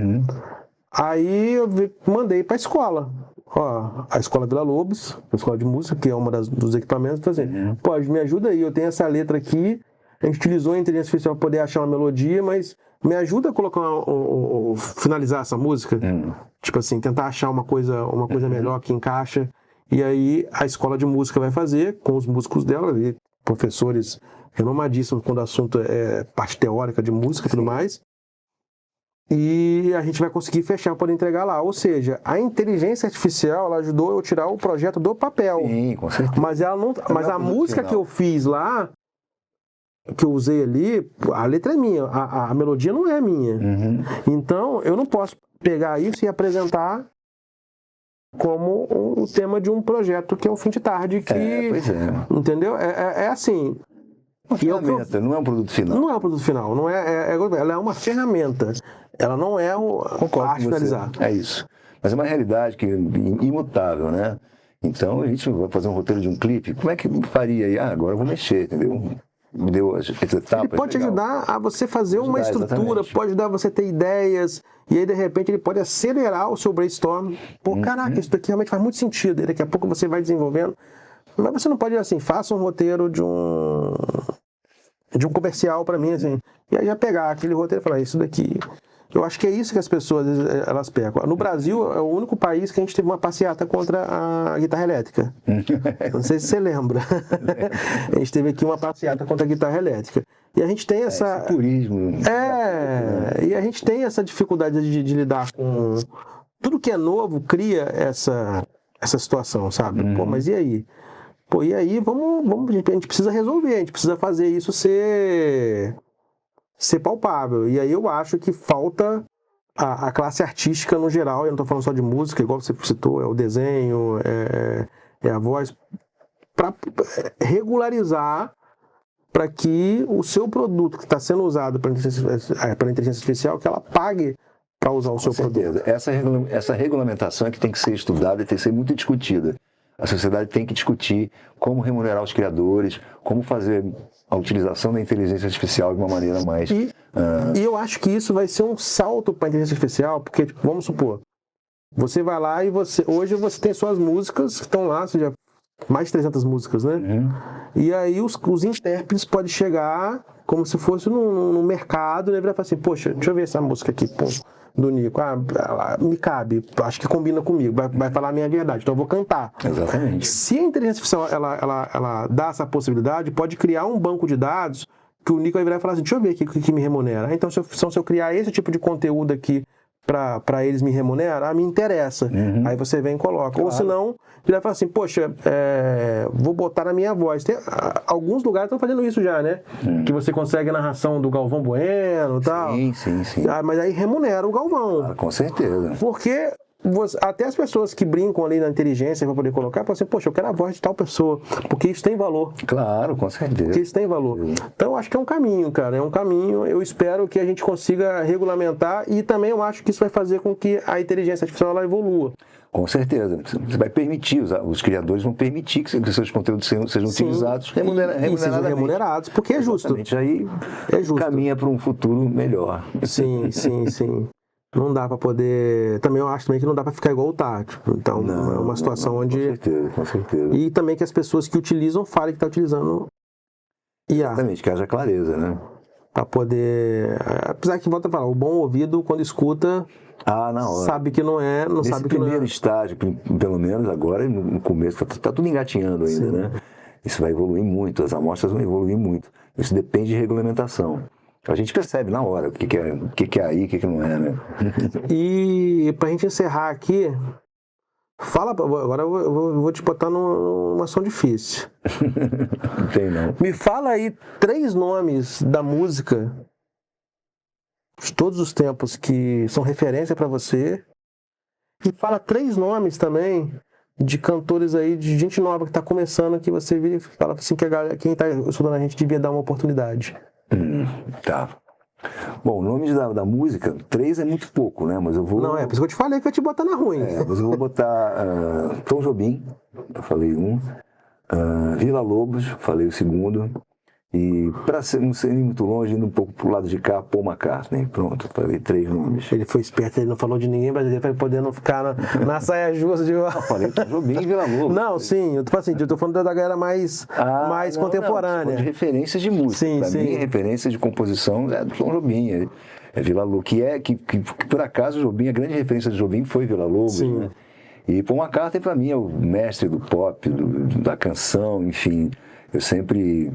Aí eu mandei para a escola. Ó, a Escola Vila Lobos, a escola de música, que é uma dos equipamentos, fazendo. Pô, me ajuda aí, eu tenho essa letra aqui, a gente utilizou a inteligência artificial para poder achar uma melodia, mas me ajuda a colocar finalizar essa música. Tipo assim, tentar achar uma coisa melhor que encaixa. E aí a escola de música vai fazer com os músicos dela, ali, professores renomadíssimos quando o assunto é parte teórica de música e tudo mais. E a gente vai conseguir fechar para entregar lá. Ou seja, a inteligência artificial ela ajudou eu tirar o projeto do papel. Sim, com certeza. Mas a música que eu fiz lá, que eu usei ali, a letra é minha, a melodia não é minha. Então, eu não posso pegar isso e apresentar como o tema de um projeto que é o Fim de Tarde. Pois é. Entendeu? É assim... Uma ferramenta, não é um produto final. Não é um produto final, não ela é uma ferramenta. Ela não é a arte finalizada. É isso. Mas é uma realidade que imutável, né? Então a gente vai fazer um roteiro de um clipe, como é que faria aí? Agora eu vou mexer, entendeu? Me deu as etapas. Ele pode te ajudar a você fazer uma estrutura, exatamente. Pode ajudar você a ter ideias, e aí de repente ele pode acelerar o seu brainstorm. Pô, caraca, isso daqui realmente faz muito sentido. E daqui a pouco você vai desenvolvendo. Mas você não pode ir assim, faça um roteiro de um comercial pra mim, assim, e aí já pegar aquele roteiro e falar, isso daqui... Eu acho que é isso que as pessoas, elas pegam. No Brasil, é o único país que a gente teve uma passeata contra a guitarra elétrica. Não sei se você lembra. A gente teve aqui uma passeata contra a guitarra elétrica. E a gente tem essa... Esse turismo. E a gente tem essa dificuldade de lidar com... Tudo que é novo cria essa situação, sabe? Pô, mas e aí? Pô, e aí, vamos, a gente precisa resolver, a gente precisa fazer isso ser palpável. E aí eu acho que falta a classe artística no geral, eu não estou falando só de música, igual você citou, é o desenho, é a voz, para regularizar para que o seu produto que está sendo usado pela inteligência artificial, que ela pague para usar o seu produto. Essa regulamentação é que tem que ser estudada e tem que ser muito discutida. A sociedade tem que discutir como remunerar os criadores, como fazer a utilização da inteligência artificial de uma maneira mais... E eu acho que isso vai ser um salto para a inteligência artificial, porque, tipo, vamos supor, você vai lá e hoje você tem suas músicas que estão lá, seja mais de 300 músicas, né? E aí os intérpretes podem chegar como se fosse no mercado, né? E falar assim, poxa, deixa eu ver essa música aqui, pô, do Nico, me cabe, acho que combina comigo, vai falar a minha verdade, então eu vou cantar. Exatamente. Se a inteligência artificial ela dá essa possibilidade, pode criar um banco de dados que o Nico vai virar e falar assim, deixa eu ver aqui o que me remunera. Então, se eu criar esse tipo de conteúdo aqui para eles me remunerar, me interessa. Aí você vem e coloca. Claro. Ou senão, ele vai falar assim, poxa, vou botar na minha voz. Alguns lugares estão fazendo isso já, né? Que você consegue a narração do Galvão Bueno e tal. Sim. Mas aí remunera o Galvão. Com certeza. Porque até as pessoas que brincam ali na inteligência para poder colocar, falam assim, poxa, eu quero a voz de tal pessoa, porque isso tem valor. Claro, com certeza. Porque isso tem valor. Então, eu acho que é um caminho, cara, é um caminho. Eu espero que a gente consiga regulamentar e também eu acho que isso vai fazer com que a inteligência artificial ela evolua. Com certeza. Você vai permitir, os criadores vão permitir que seus conteúdos sejam utilizados remunerados, porque é justo. Aí é justo. Caminha para um futuro melhor. Sim. Não dá para poder... Também eu acho também que não dá para ficar igual o Tati. Então, é uma situação onde... Com certeza. E também que as pessoas que utilizam falem que está utilizando IA. Exatamente, que haja clareza, né? Para poder... Apesar que, volta a falar, o bom ouvido, quando escuta, sabe que não é... Nesse sabe que primeiro estágio, pelo menos agora, no começo, tá tudo engatinhando ainda, né? Isso vai evoluir muito, as amostras vão evoluir muito. Isso depende de regulamentação. A gente percebe na hora o que é aí, o que não é, né? E pra gente encerrar aqui, fala, agora eu vou te botar numa ação difícil. Não tem não. Me fala aí 3 nomes da música de todos os tempos que são referência pra você. E fala 3 nomes também de cantores aí, de gente nova que tá começando, que você vira e fala assim que quem tá estudando a gente devia dar uma oportunidade. Tá. Bom, nomes da música, 3 é muito pouco, né? Mas eu vou... Não, por isso que eu te falei que eu ia te botar na ruim. Mas eu vou botar Tom Jobim, eu falei um. Vila Lobos, falei o segundo. E para não ser muito longe, indo um pouco pro lado de cá, Paul McCartney. Pronto, falei 3 nomes. Ele foi esperto, ele não falou de ninguém brasileiro para poder não ficar na saia justa de... Eu falei Tom Jobim e Vila Lobos. Não, sim, eu tô falando da galera mais contemporânea. Não, de referências de música. Para mim, referência de composição é do Tom Jobim. É Vila Lobos, que por acaso Jobim, a grande referência de Jobim foi Vila Lobos, né? E Paul McCartney para mim é o mestre do pop, da canção, enfim, eu sempre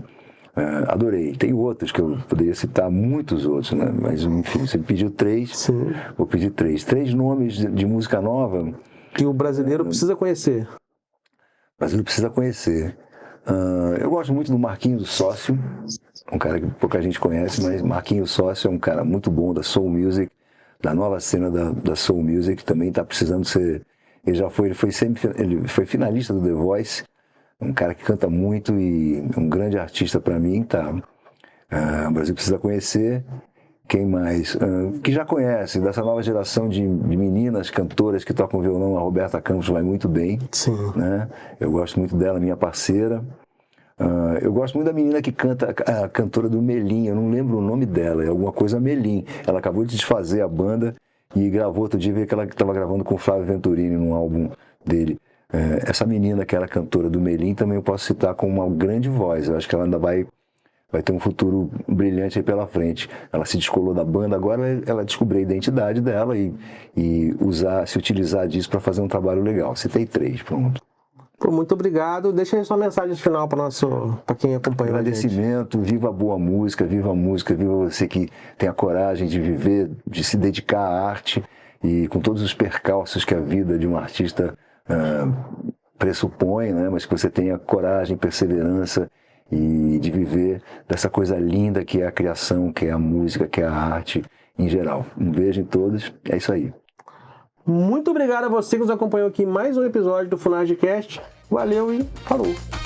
adorei. Tem outros que eu poderia citar, muitos outros, né? Mas enfim, você pediu 3, vou pedir 3. 3 nomes de música nova que o brasileiro precisa conhecer. O brasileiro precisa conhecer. Eu gosto muito do Marquinhos Sócio, um cara que pouca gente conhece, mas Marquinhos Sócio é um cara muito bom da Soul Music, da nova cena da Soul Music, também está precisando ser... Ele foi finalista do The Voice, um cara que canta muito e um grande artista para mim, tá? O Brasil precisa conhecer. Quem mais? Que já conhece, dessa nova geração de meninas cantoras que tocam violão, a Roberta Campos vai muito bem. Sim. Né? Eu gosto muito dela, minha parceira. Eu gosto muito da menina que canta, a cantora do Melim, eu não lembro o nome dela, é alguma coisa Melim. Ela acabou de desfazer a banda e gravou outro dia, que ela estava gravando com o Flávio Venturini num álbum dele. Essa menina que era cantora do Melim também eu posso citar como uma grande voz. Eu acho que ela ainda vai ter um futuro brilhante aí pela frente. Ela se descolou da banda, agora ela descobriu a identidade dela e se utilizar disso para fazer um trabalho legal. Citei 3, pronto. Muito obrigado. Deixa aí sua mensagem final para quem acompanha a gente. Agradecimento, viva a boa música, viva a música, viva você que tem a coragem de viver, de se dedicar à arte e com todos os percalços que a vida de um artista pressupõe, né? Mas que você tenha coragem, perseverança e de viver dessa coisa linda que é a criação, que é a música, que é a arte em geral. Um beijo em todos, é isso aí. Muito obrigado a você que nos acompanhou aqui em mais um episódio do Funargecast. Valeu e falou!